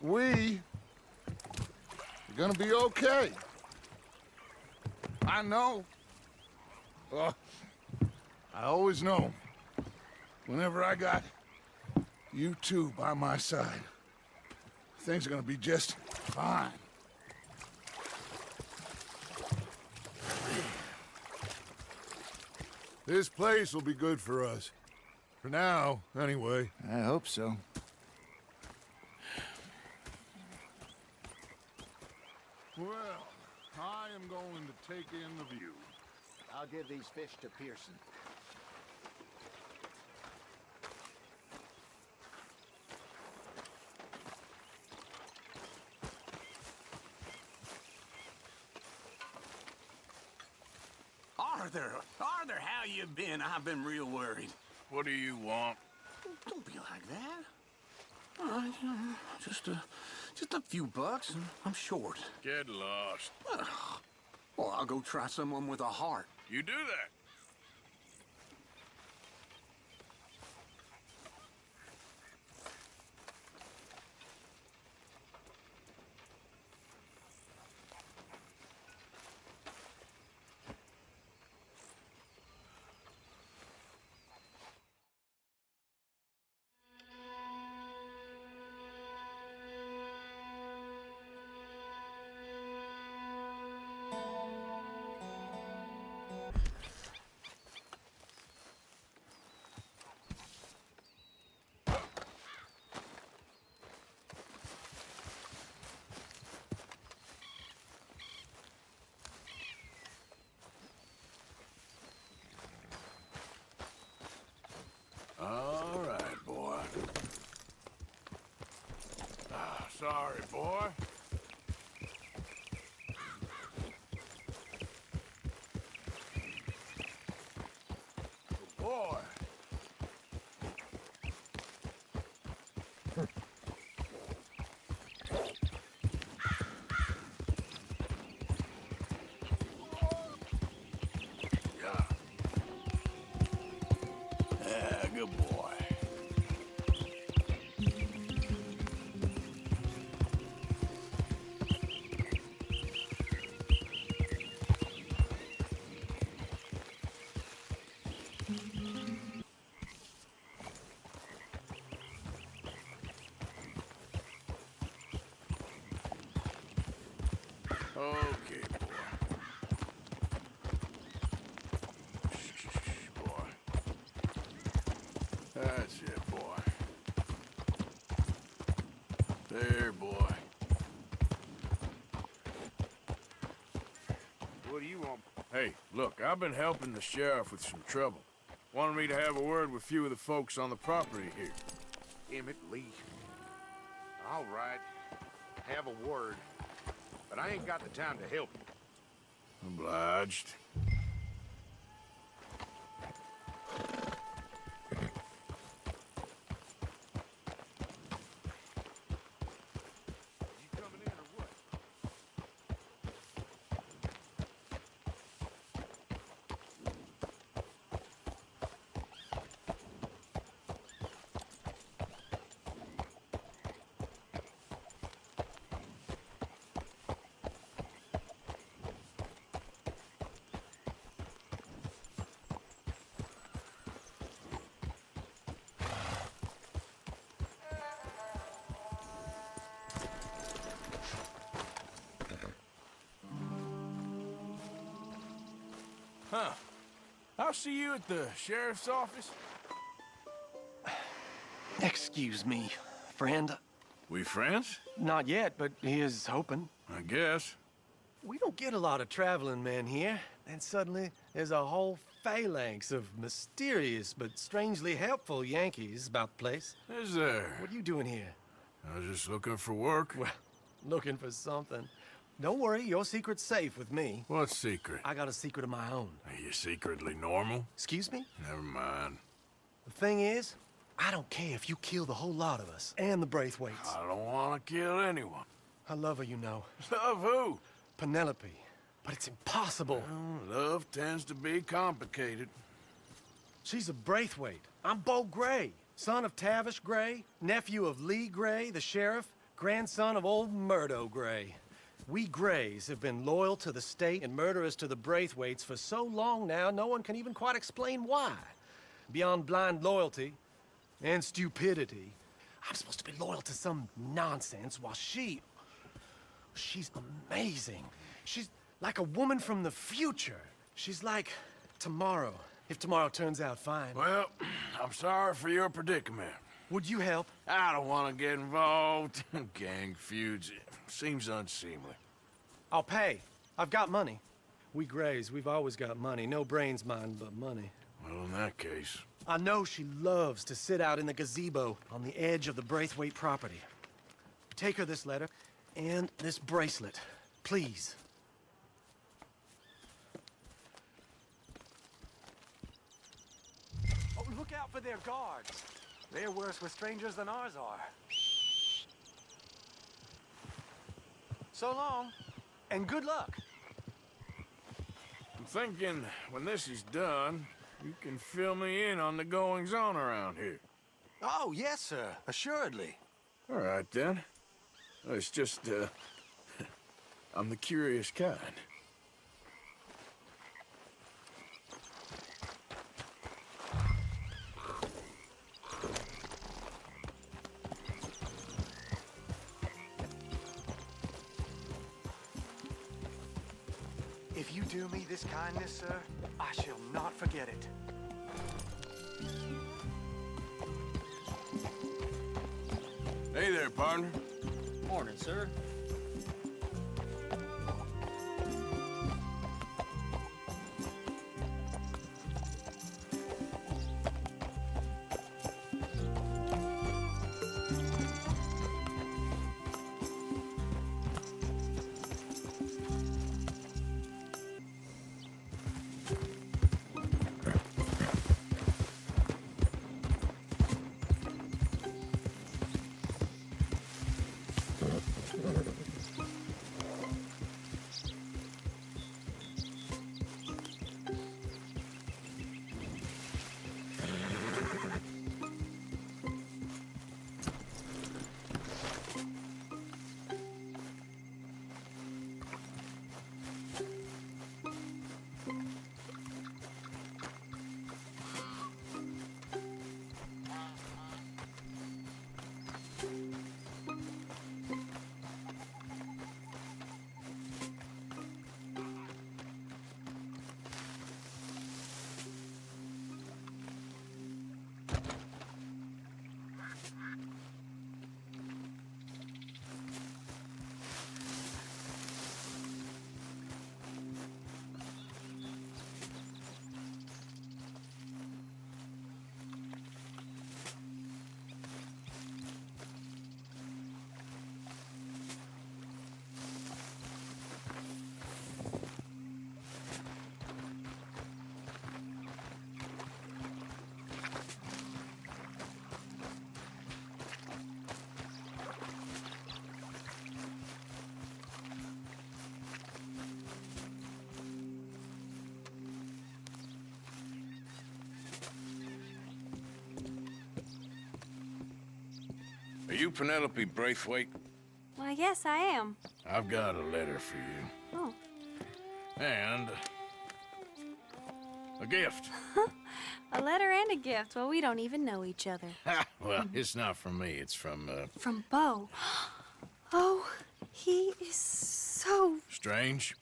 we are gonna be okay. I know. Well, I always know. Whenever I got you two by my side, things are gonna be just fine. This place will be good for us. For now, anyway. I hope so. Well, I am going to take in the view. I'll give these fish to Pearson. Arthur, how you been? I've been real worried. What do you want? Don't be like that. All right, just a few bucks, and I'm short. Get lost. Well, I'll go try someone with a heart. You do that. All right, boy. Sorry, boy. Good boy. Yeah, good boy. Okay, boy. Shh, boy. That's it, boy. There, boy. What do you want? Hey, look, I've been helping the sheriff with some trouble. Wanted me to have a word with a few of the folks on the property here. Emmett Lee. All right. Have a word. But I ain't got the time to help you. Obliged. Huh. I'll see you at the sheriff's office. Excuse me, friend. We friends? Not yet, but he is hoping. I guess. We don't get a lot of traveling men here, and suddenly there's a whole phalanx of mysterious but strangely helpful Yankees about the place. Is there? What are you doing here? I was just looking for work. Well, looking for something. Don't worry, your secret's safe with me. What secret? I got a secret of my own. Are you secretly normal? Excuse me? Never mind. The thing is, I don't care if you kill the whole lot of us, and the Braithwaites. I don't want to kill anyone. I love her, you know. Love who? Penelope. But it's impossible. Well, love tends to be complicated. She's a Braithwaite. I'm Bo Gray, son of Tavish Gray, nephew of Lee Gray, the sheriff, grandson of old Murdo Gray. We Grays have been loyal to the state and murderous to the Braithwaites for so long now, no one can even quite explain why. Beyond blind loyalty and stupidity, I'm supposed to be loyal to some nonsense while she's amazing. She's like a woman from the future. She's like tomorrow, if tomorrow turns out fine. Well, I'm sorry for your predicament. Would you help? I don't want to get involved. Gang feuds. Seems unseemly. I'll pay. I've got money. We Grays, we've always got money. No brains, mind, but money. Well, in that case... I know she loves to sit out in the gazebo on the edge of the Braithwaite property. Take her this letter and this bracelet, please. Oh, look out for their guards. They're worse with strangers than ours are. So long, and good luck. I'm thinking when this is done, you can fill me in on the goings-on around here. Oh, yes, sir. Assuredly. All right, then. It's just, I'm the curious kind. If you do me this kindness, sir, I shall not forget it. Hey there, partner. Morning, sir. Are you Penelope Braithwaite? Why, yes, I am. I've got a letter for you. Oh. And a gift. A letter and a gift. Well, we don't even know each other. Well, it's not from me. It's from, From Bo. Oh, he is so... Strange?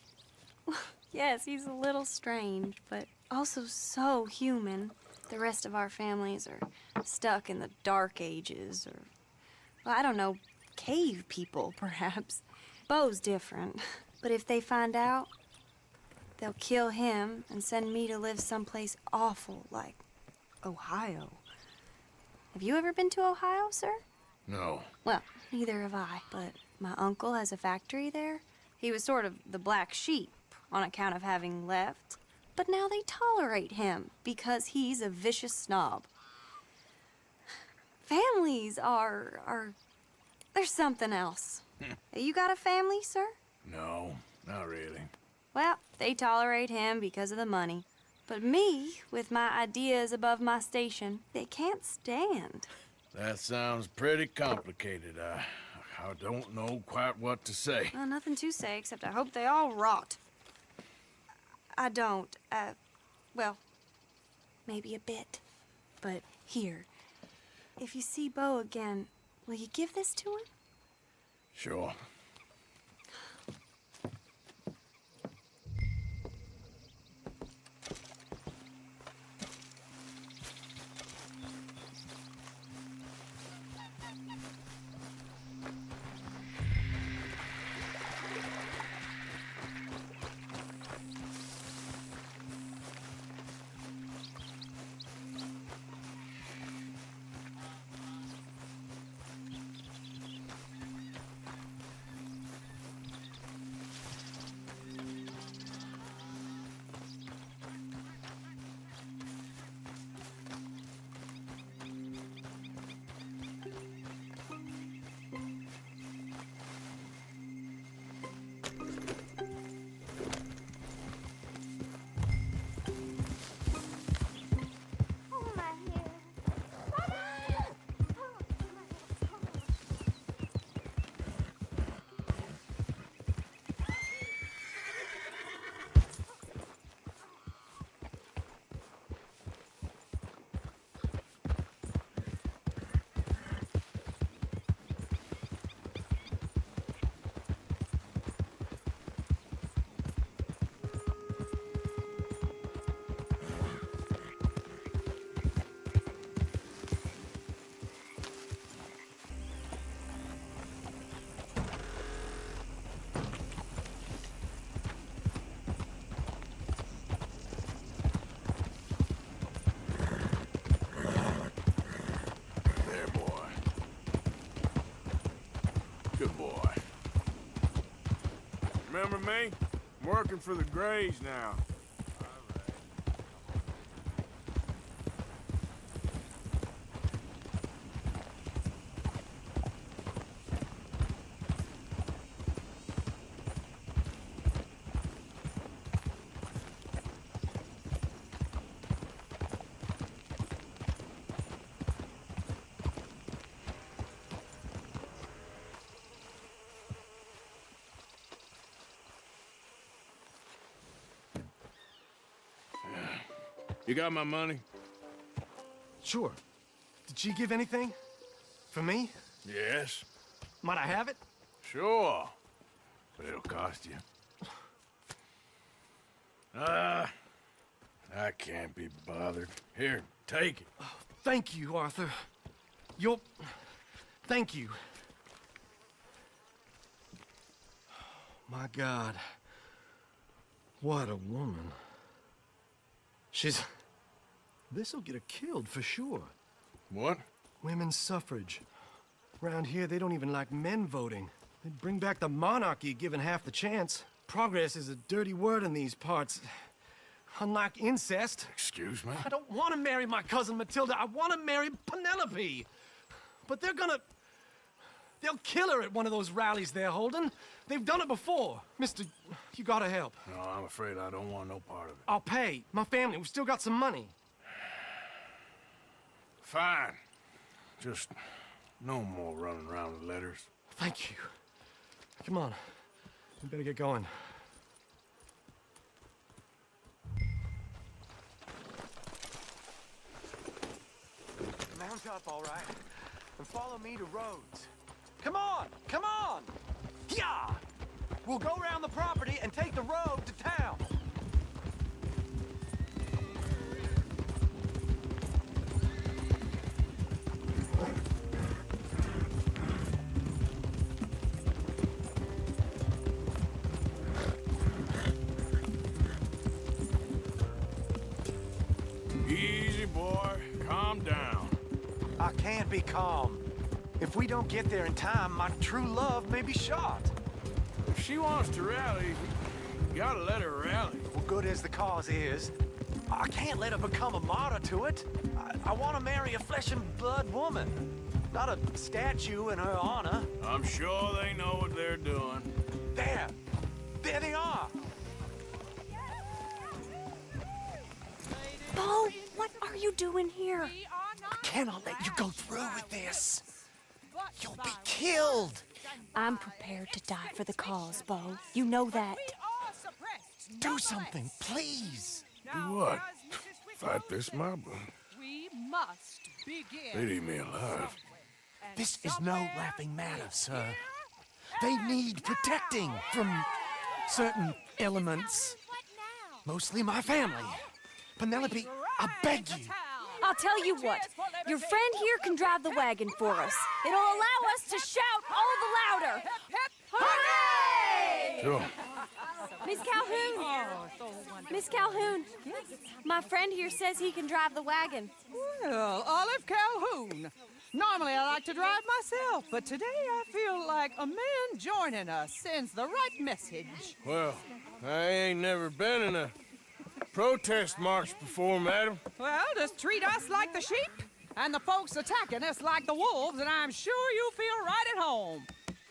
Yes, he's a little strange, but also so human. The rest of our families are stuck in the Dark Ages, or, well, I don't know, cave people, perhaps. Beau's different, but if they find out, they'll kill him and send me to live someplace awful like Ohio. Have you ever been to Ohio, sir? No. Well, neither have I, but my uncle has a factory there. He was sort of the black sheep on account of having left, but now they tolerate him because he's a vicious snob. Families are there's something else. You got a family, sir? No, not really. Well, they tolerate him because of the money. But me, with my ideas above my station, they can't stand. That sounds pretty complicated. I don't know quite what to say. Well, nothing to say, except I hope they all rot. I don't, well, maybe a bit. But here, if you see Beau again, will you give this to him? Sure. Good boy. Remember me? I'm working for the Grays now. You got my money? Sure. Did she give anything? For me? Yes. Might I have it? Sure. But it'll cost you. I can't be bothered. Here, take it. Oh, thank you, Arthur. Thank you. My God. What a woman. This'll get her killed for sure. What? Women's suffrage. Around here, they don't even like men voting. They'd bring back the monarchy given half the chance. Progress is a dirty word in these parts. Unlike incest. Excuse me? I don't want to marry my cousin Matilda. I want to marry Penelope. But they'll kill her at one of those rallies they're holding. They've done it before. Mister, you gotta help. No, I'm afraid I don't want no part of it. I'll pay. My family, we've still got some money. Fine. Just no more running around with letters. Thank you. Come on. We better get going. Mount up, all right, and follow me to Rhodes. Come on! Come on! Yeah! We'll go around the property and take the road to town. be calm. If we don't get there in time, my true love may be shot. If she wants to rally, you gotta let her rally. Well, good as the cause is, I can't let her become a martyr to it. I want to marry a flesh and blood woman, not a statue in her honor. I'm sure they know what they're doing. There! There they are! Bo, what are you doing here? I cannot let you go through with this. You'll be killed. I'm prepared to die for the cause, Bo. You know that. Do something, please. Do what? Fight this mob? We must begin. They'd eat me alive. This is no laughing matter, sir. They need protecting from certain elements. Mostly my family. Penelope, I beg you. I'll tell you what. Your friend here can drive the wagon for us. It'll allow us to shout all the louder. Hooray! Sure. Miss Calhoun! Miss Calhoun! My friend here says he can drive the wagon. Well, Olive Calhoun. Normally I like to drive myself, but today I feel like a man joining us sends the right message. Well, I ain't never been in a protest march before, madam. Well, just treat us like the sheep, and the folks attacking us like the wolves, and I'm sure you'll feel right at home.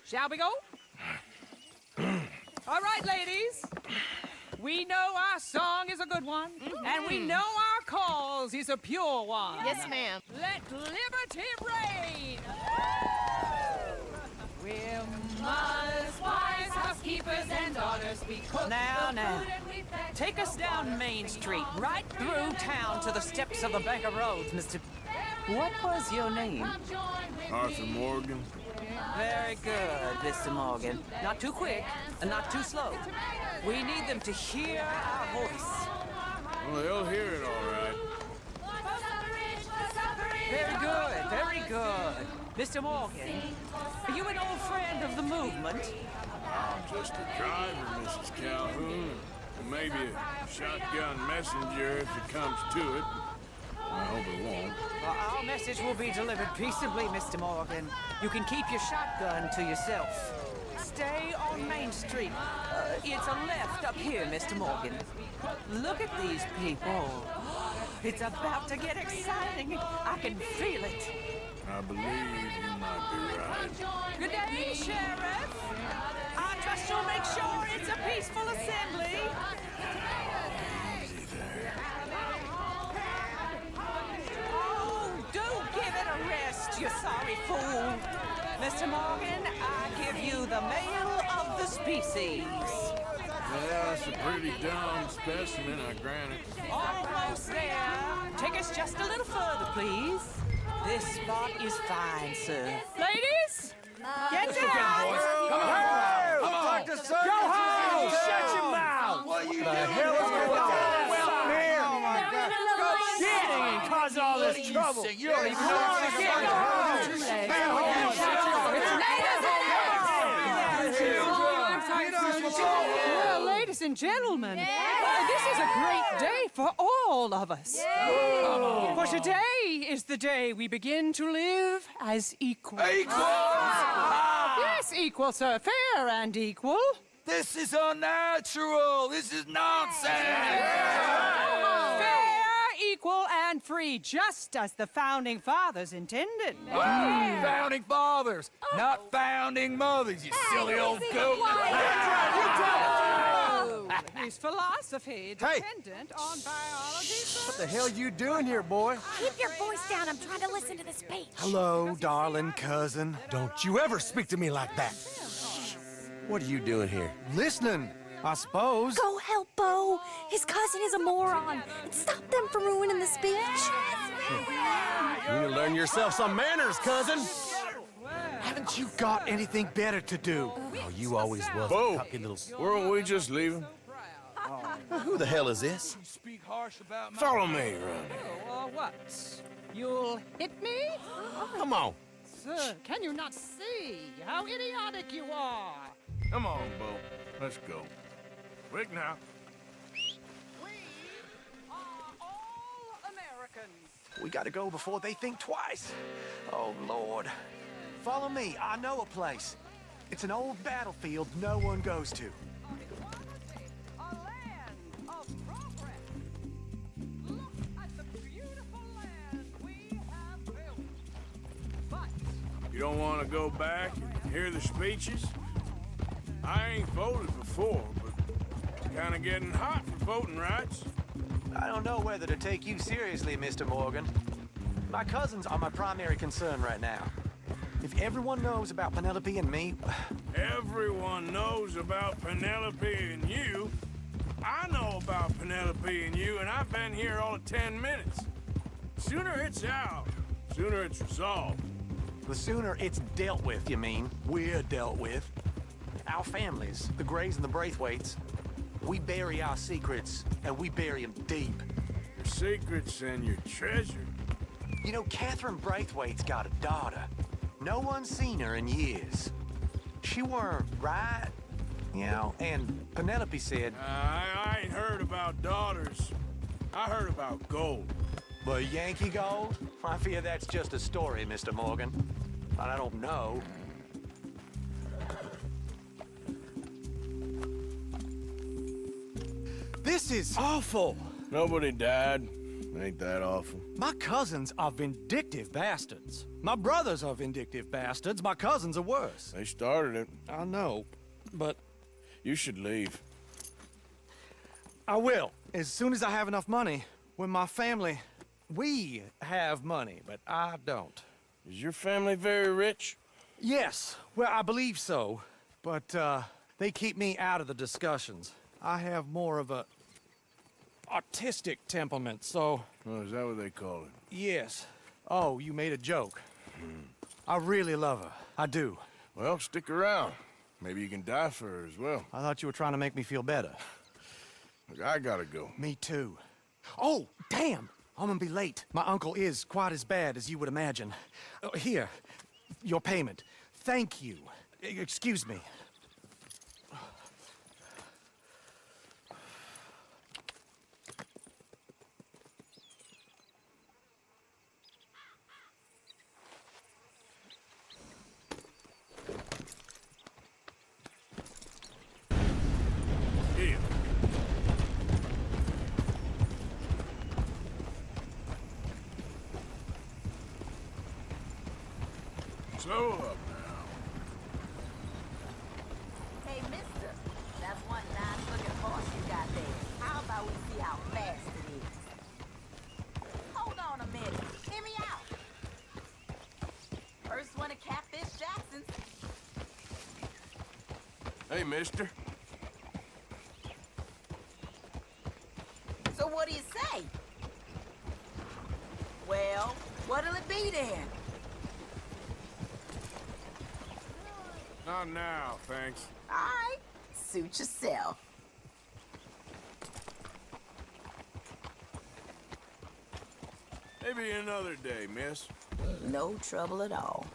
Shall we go? All right, ladies. We know our song is a good one, and we know our cause is a pure one. Yes, ma'am. Let liberty reign! We're mothers, wives, housekeepers, and daughters. We cook Now, the food and we fetch take us the down water. Main Street, right through town to the steps of the Bank of Roads, Mr. What was your name? Arthur Morgan. Very good, Mr. Morgan. Not too quick and not too slow. We need them to hear our voice. Well, they'll hear it all right. Very good, very good. Mr. Morgan, are you an old friend of the movement? I'm just a driver, Mrs. Calhoun. And maybe a shotgun messenger if it comes to it. I hope it won't. Well, our message will be delivered peaceably, Mr. Morgan. You can keep your shotgun to yourself. Stay on Main Street. It's a left up here, Mr. Morgan. Look at these people. It's about to get exciting. I can feel it. I believe you might be right. Good day, Sheriff. I trust you'll make sure it's a peaceful assembly. Easy there. Oh, do give it a rest, you sorry fool. Mr. Morgan, I give you the male of the species. Yeah, that's a pretty dumb specimen, I grant it. Almost there. Take us just a little further, please. This spot is fine, sir. Ladies, get down! Come on! Come on! Go home! Shut your mouth! What are you doing? The hell is going on here? Oh my God! Shit! And cause all this trouble. You don't even Well, ladies and gentlemen, this is a great day for all of us. For today is the day we begin to live as equals. Yes, equal, sir. Fair and equal. This is unnatural. This is nonsense. Fair, equal, and free, just as the Founding Fathers intended. Founding fathers, not founding mothers, you silly old goat. Is philosophy dependent on biology? What the hell you doing here, boy? Keep your voice down. I'm trying to listen to the speech. Hello, darling cousin. Don't you ever speak to me like that. What are you doing here? Listening, I suppose. Go help Bo. His cousin is a moron. And stop them from ruining the speech. You need to learn yourself some manners, cousin. Haven't you got anything better to do? Oh, you always was Bo, a cocky little... weren't we just leaving? Who the hell is this? Follow me, Ron. What? You'll hit me? Come on. Sir, can you not see how idiotic you are? Come on, Bo. Let's go. Quick now. We are all Americans. We gotta go before they think twice. Oh, Lord. Follow me. I know a place. It's an old battlefield no one goes to. You don't want to go back and hear the speeches? I ain't voted before, but kind of getting hot for voting rights. I don't know whether to take you seriously, Mr. Morgan. My cousins are my primary concern right now. If everyone knows about Penelope and me... Everyone knows about Penelope and you. I know about Penelope and you, and I've been here all of 10 minutes. Sooner it's out, sooner it's resolved. The sooner it's dealt with, you mean? We're dealt with. Our families, the Grays and the Braithwaites, we bury our secrets, and we bury them deep. Your secrets and your treasure. You know, Catherine Braithwaite's got a daughter. No one's seen her in years. She weren't right, you know, and Penelope said... I ain't heard about daughters. I heard about gold. But Yankee gold? I fear that's just a story, Mr. Morgan. But I don't know. This is awful. Nobody died. Ain't that awful? My cousins are vindictive bastards. My brothers are vindictive bastards. My cousins are worse. They started it. I know, but... You should leave. I will, as soon as I have enough money. When my family... We have money, but I don't. Is your family very rich? Yes, well, I believe so. But, they keep me out of the discussions. I have more of a... artistic temperament, so... Oh, is that what they call it? Yes. Oh, you made a joke. I really love her. I do. Well, stick around. Maybe you can die for her as well. I thought you were trying to make me feel better. Look, I gotta go. Me too. Oh, damn! I'm gonna be late. My uncle is quite as bad as you would imagine. Here, your payment. Thank you. Excuse me. Slow up now. Hey, mister, that's one nice-looking horse you got there. How about we see how fast it is? Hold on a minute. Hear me out. First one to Catfish Jackson's. Hey, mister. So what do you say? Well, what'll it be then? Not now, thanks. All right, suit yourself. Maybe another day, miss. No trouble at all.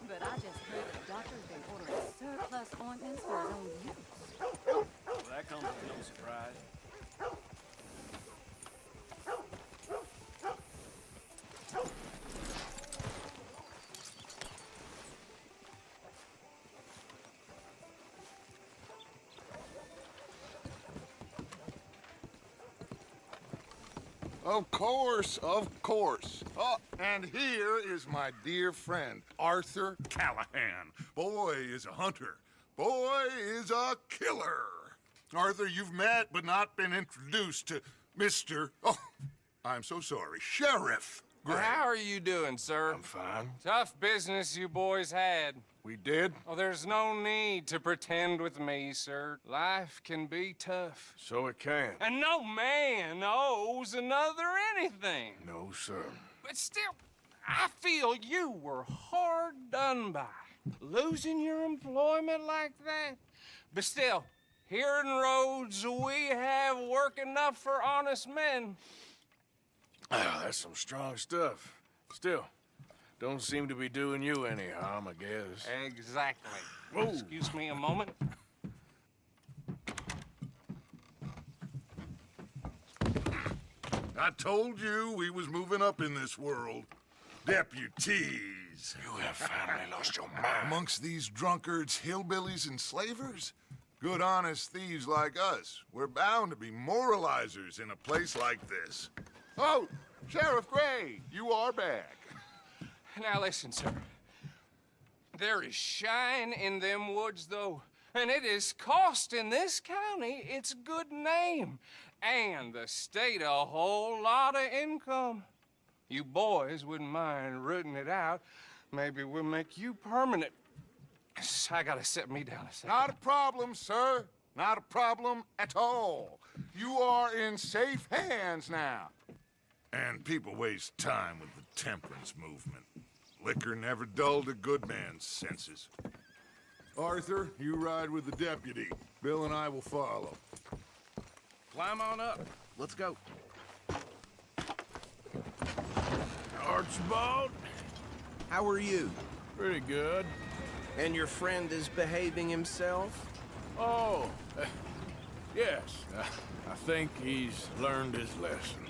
But I just heard the doctor's been ordering surplus ointments for his own use. Well, that comes as no surprise. Of course, of course. Oh, and here is my dear friend, Arthur Callahan. Boy is a hunter. Boy is a killer. Arthur, you've met but not been introduced to Mr. Oh, I'm so sorry, Sheriff Gray. How are you doing, sir? I'm fine. Tough business you boys had. We did? Oh, there's no need to pretend with me, sir. Life can be tough. So it can. And no man owes another anything. No, sir. But still, I feel you were hard done by. Losing your employment like that. But still, here in Rhodes, we have work enough for honest men. Oh, that's some strong stuff. Still, don't seem to be doing you any harm, I guess. Exactly. Whoa. Excuse me a moment. I told you we was moving up in this world. Deputies. You have finally lost your mind. Amongst these drunkards, hillbillies, and slavers? Good, honest thieves like us. We're bound to be moralizers in a place like this. Oh, Sheriff Gray, you are back. Now listen, sir. There is shine in them woods, though, and it is costing this county its good name and the state a whole lot of income. You boys wouldn't mind rooting it out. Maybe we'll make you permanent. I gotta sit me down a second. Not a problem, sir. Not a problem at all. You are in safe hands now. And people waste time with the temperance movement. Liquor never dulled a good man's senses. Arthur, you ride with the deputy. Bill and I will follow. Climb on up. Let's go. Archibald? How are you? Pretty good. And your friend is behaving himself? Oh, yes. I think he's learned his lesson.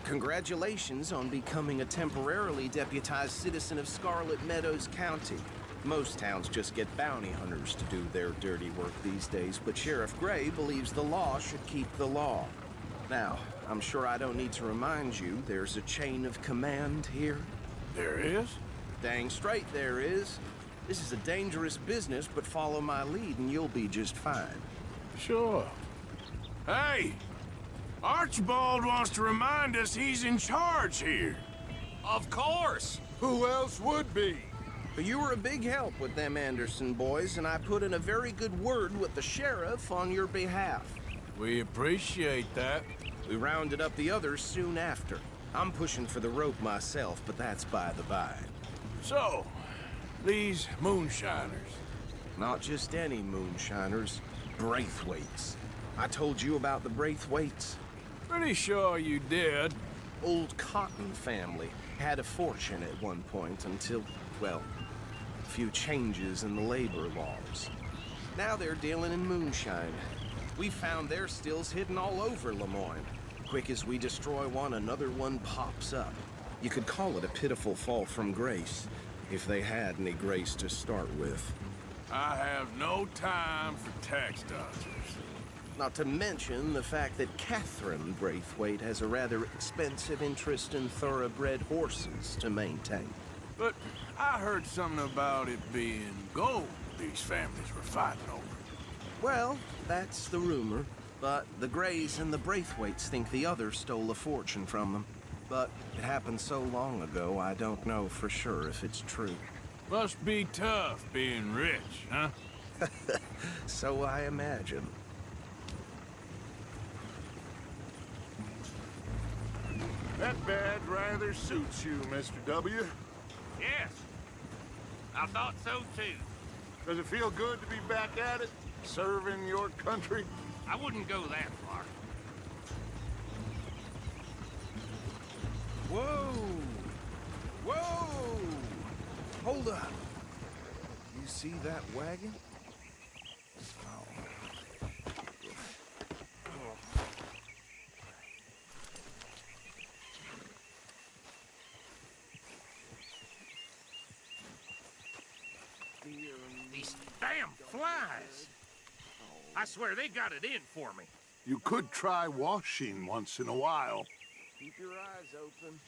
Congratulations on becoming a temporarily deputized citizen of Scarlet Meadows County. Most towns just get bounty hunters to do their dirty work these days, but Sheriff Gray believes the law should keep the law. Now, I'm sure I don't need to remind you there's a chain of command here. There is? Dang straight there is. This is a dangerous business, but follow my lead and you'll be just fine. Sure. Hey! Archibald wants to remind us he's in charge here. Of course! Who else would be? But you were a big help with them Anderson boys, and I put in a very good word with the sheriff on your behalf. We appreciate that. We rounded up the others soon after. I'm pushing for the rope myself, but that's by the by. So, these moonshiners. Not just any moonshiners, Braithwaites. I told you about the Braithwaites. Pretty sure you did. Old Cotton family had a fortune at one point until, well, a few changes in the labor laws. Now they're dealing in moonshine. We found their stills hidden all over Lemoyne. Quick as we destroy one, another one pops up. You could call it a pitiful fall from grace, if they had any grace to start with. I have no time for tax dodgers. Not to mention the fact that Catherine Braithwaite has a rather expensive interest in thoroughbred horses to maintain. But I heard something about it being gold these families were fighting over. Well, that's the rumor. But the Grays and the Braithwaites think the others stole a fortune from them. But it happened so long ago, I don't know for sure if it's true. Must be tough being rich, huh? So I imagine. That badge rather suits you, Mr. W. Yes. I thought so, too. Does it feel good to be back at it? Serving your country? I wouldn't go that far. Whoa! Whoa! Hold up. You see that wagon? These damn flies. I swear they got it in for me. You could try washing once in a while. Keep your eyes open.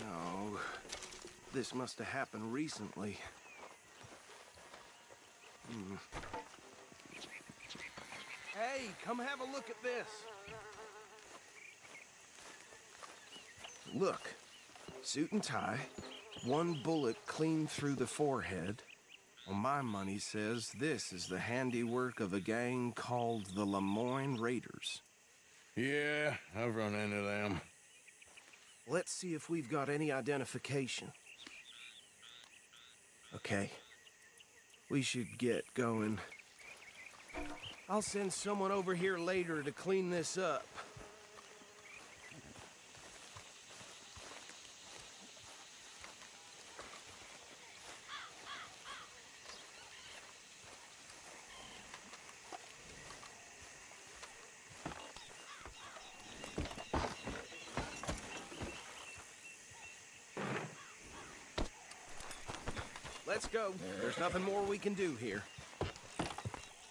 No, this must have happened recently. Hey, come have a look at this. Look, suit and tie, one bullet clean through the forehead. Well, my money says this is the handiwork of a gang called the Lemoyne Raiders. Yeah, I've run into them. Let's see if we've got any identification. Okay. We should get going. I'll send someone over here later to clean this up. Let's go. There's nothing more we can do here.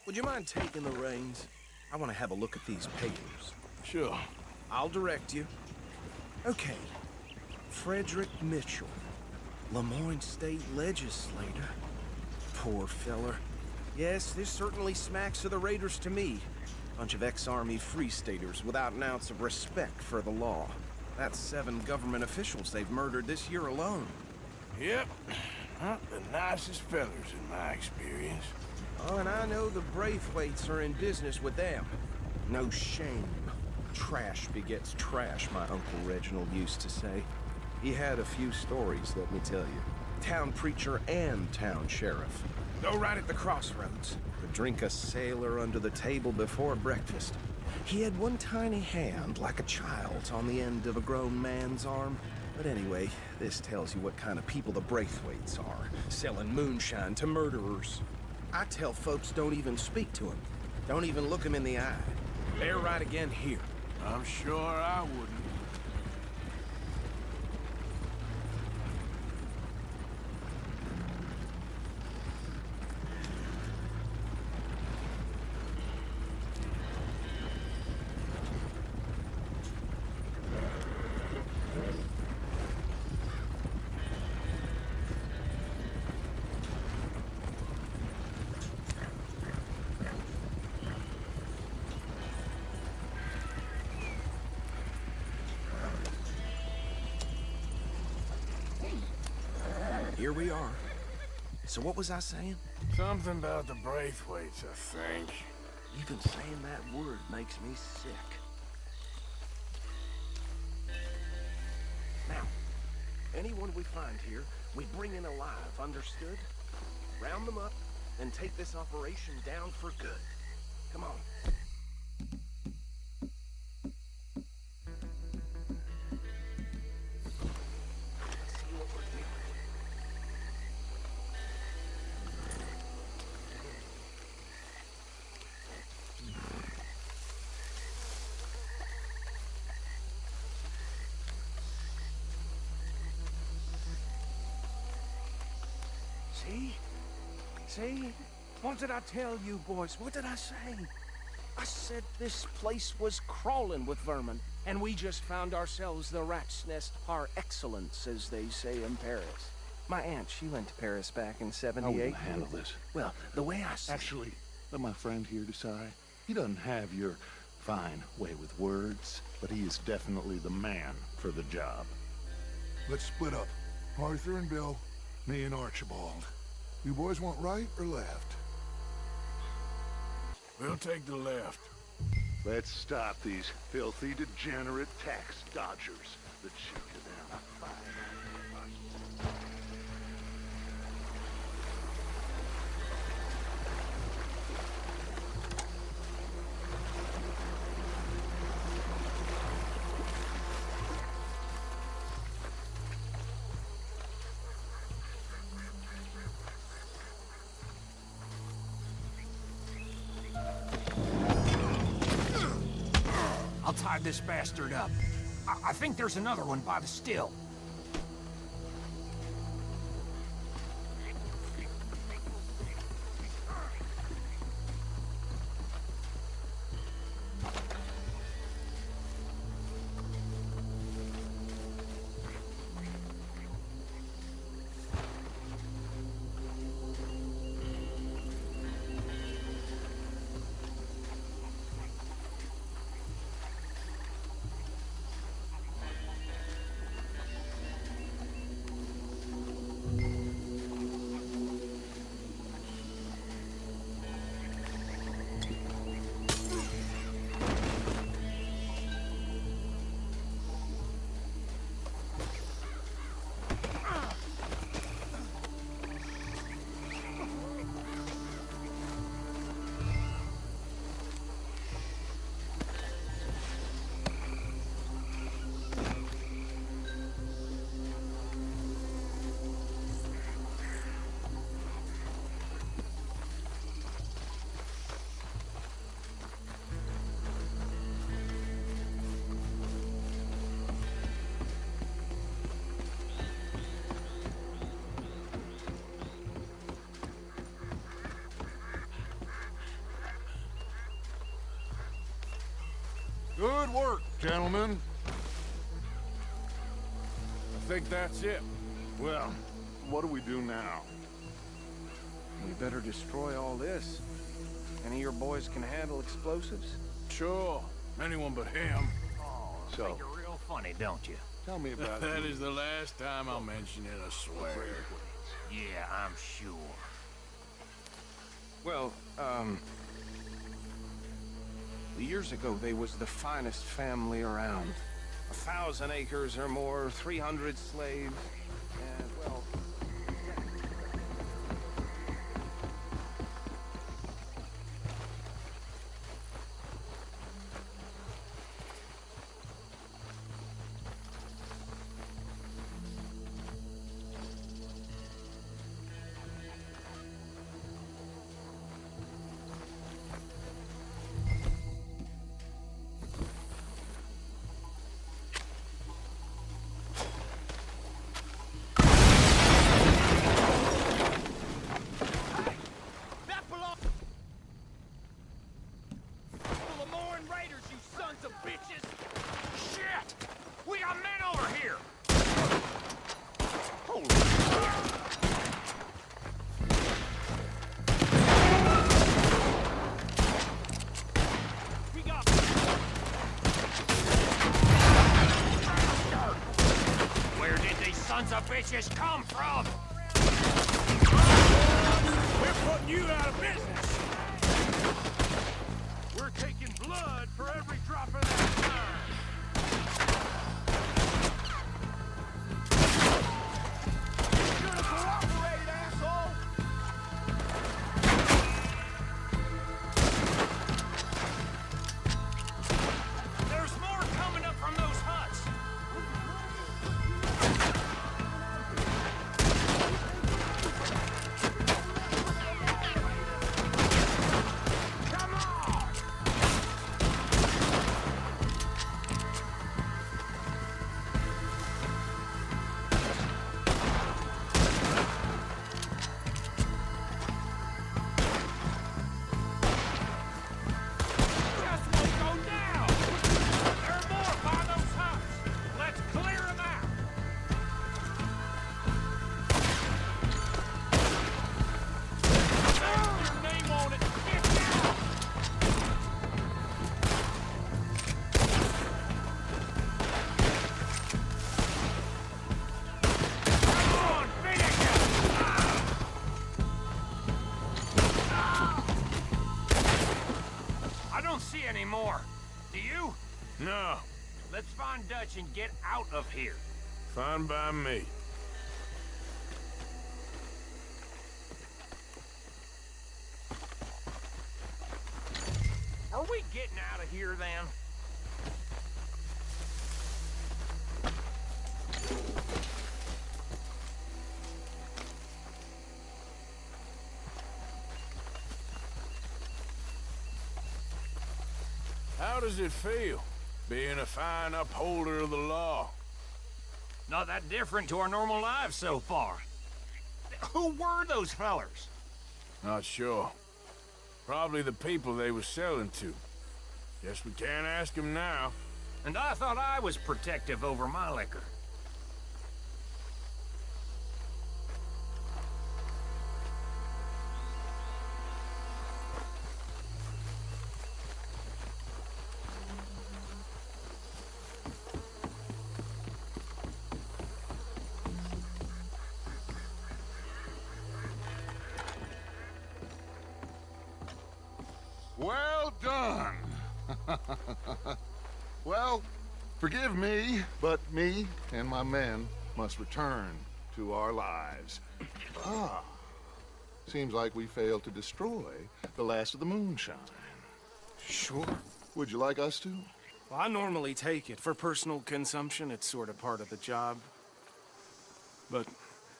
Would you mind taking the reins? I want to have a look at these papers. Sure. I'll direct you. Okay. Frederick Mitchell, Lemoyne State Legislator. Poor feller. Yes, this certainly smacks of the Raiders to me. Bunch of ex-Army Free Staters without an ounce of respect for the law. That's 7 government officials they've murdered this year alone. Yep. Not the nicest fellers in my experience. Oh, and I know the Braithwaites are in business with them. No shame. Trash begets trash, my Uncle Reginald used to say. He had a few stories, let me tell you. Town preacher and town sheriff. Go right at the crossroads. Would drink a sailor under the table before breakfast. He had one tiny hand, like a child's, on the end of a grown man's arm. But anyway, this tells you what kind of people the Braithwaites are, selling moonshine to murderers. I tell folks don't even speak to them. Don't even look them in the eye. They're right again here. I'm sure I wouldn't. Here we are. So what was I saying? Something about the Braithwaites, I think. Even saying that word makes me sick. Now, anyone we find here, we bring in alive, understood? Round them up, and take this operation down for good. Come on. See? What did I tell you, boys? What did I say? I said this place was crawling with vermin, and we just found ourselves the rat's nest par excellence, as they say in Paris. My aunt, she went to Paris back in '78. I wouldn't handle this. Well, the way I see Actually, let my friend here decide. He doesn't have your fine way with words, but he is definitely the man for the job. Let's split up. Arthur and Bill, me and Archibald. You boys want right or left? We'll take the left. Let's stop these filthy, degenerate tax dodgers that shoot you down a fine. I'll tie this bastard up. I think there's another one by the still. Good work, gentlemen. I think that's it. Well, what do we do now? We better destroy all this. Any of your boys can handle explosives? Sure. Anyone but him. So, Think you're real funny, don't you? tell me about That the- is the last time I'll mention it, I swear. Yeah, I'm sure. Well, years ago, they was the finest family around. 1,000 acres or more, 300 slaves, and, well... Where did these sons of bitches come from? We're putting you out of business. We're taking blood for every drop of that time. You're to cooperate, asshole! There's more coming up from those huts. Anymore. Do you? No. Let's find Dutch and get out of here. Fine by me. Are we getting out of here then? How does it feel, being a fine upholder of the law? Not that different to our normal lives so far. Who were those fellers? Not sure. Probably the people they were selling to. Guess we can't ask them now. And I thought I was protective over my liquor. Well done. Well, forgive me, but me and my men must return to our lives. Ah, seems like we failed to destroy the last of the moonshine. Sure. Would you like us to? Well, I normally take it. For personal consumption, it's sort of part of the job. But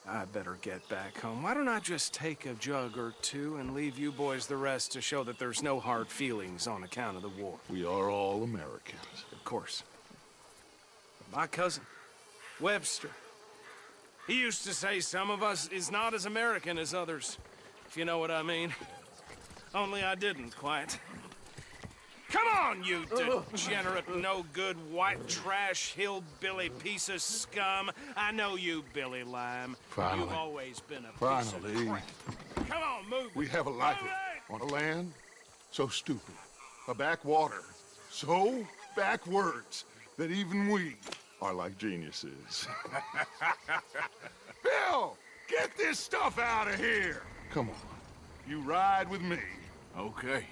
I better get back home. Why don't I just take a jug or two and leave you boys the rest to show that there's no hard feelings on account of the war? We are all Americans. Of course. My cousin, Webster, he used to say some of us is not as American as others, if you know what I mean. Only I didn't quite. Come on, you degenerate, no-good, white trash, hillbilly piece of scum. I know you, Billy Lime. Finally. You've always been a piece Finally. of crap. Come on, move it. We have a life on a land so stupid, a backwater so backwards that even we are like geniuses. Bill, get this stuff out of here. Come on, you ride with me. Okay.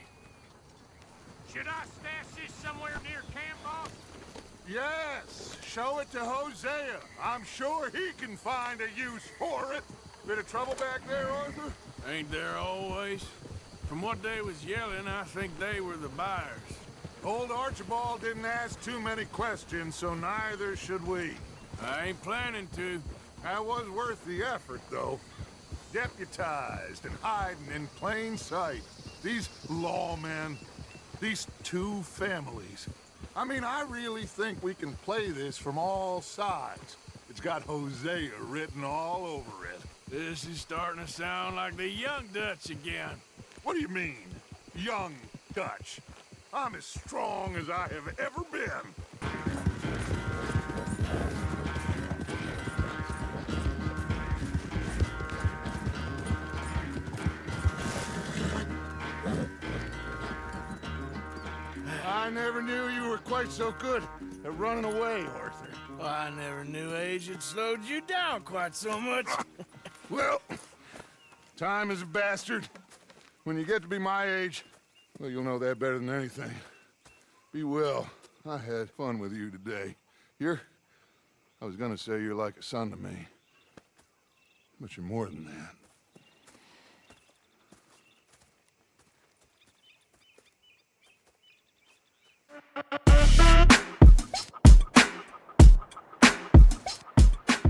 Should I stash this somewhere near camp, boss? Yes, show it to Hosea. I'm sure he can find a use for it. Bit of trouble back there, Arthur? Ain't there always? From what they was yelling, I think they were the buyers. Old Archibald didn't ask too many questions, so neither should we. I ain't planning to. That was worth the effort, though. Deputized and hiding in plain sight. These lawmen, these two families. I mean, I really think we can play this from all sides. It's got Hosea written all over it. This is starting to sound like the Young Dutch again. What do you mean, Young Dutch? I'm as strong as I have ever been. I never knew you were quite so good at running away, Arthur. Well, I never knew age had slowed you down quite so much. Well, time is a bastard. When you get to be my age, well, you'll know that better than anything. Be well. I had fun with you today. I was gonna say you're like a son to me. But you're more than that.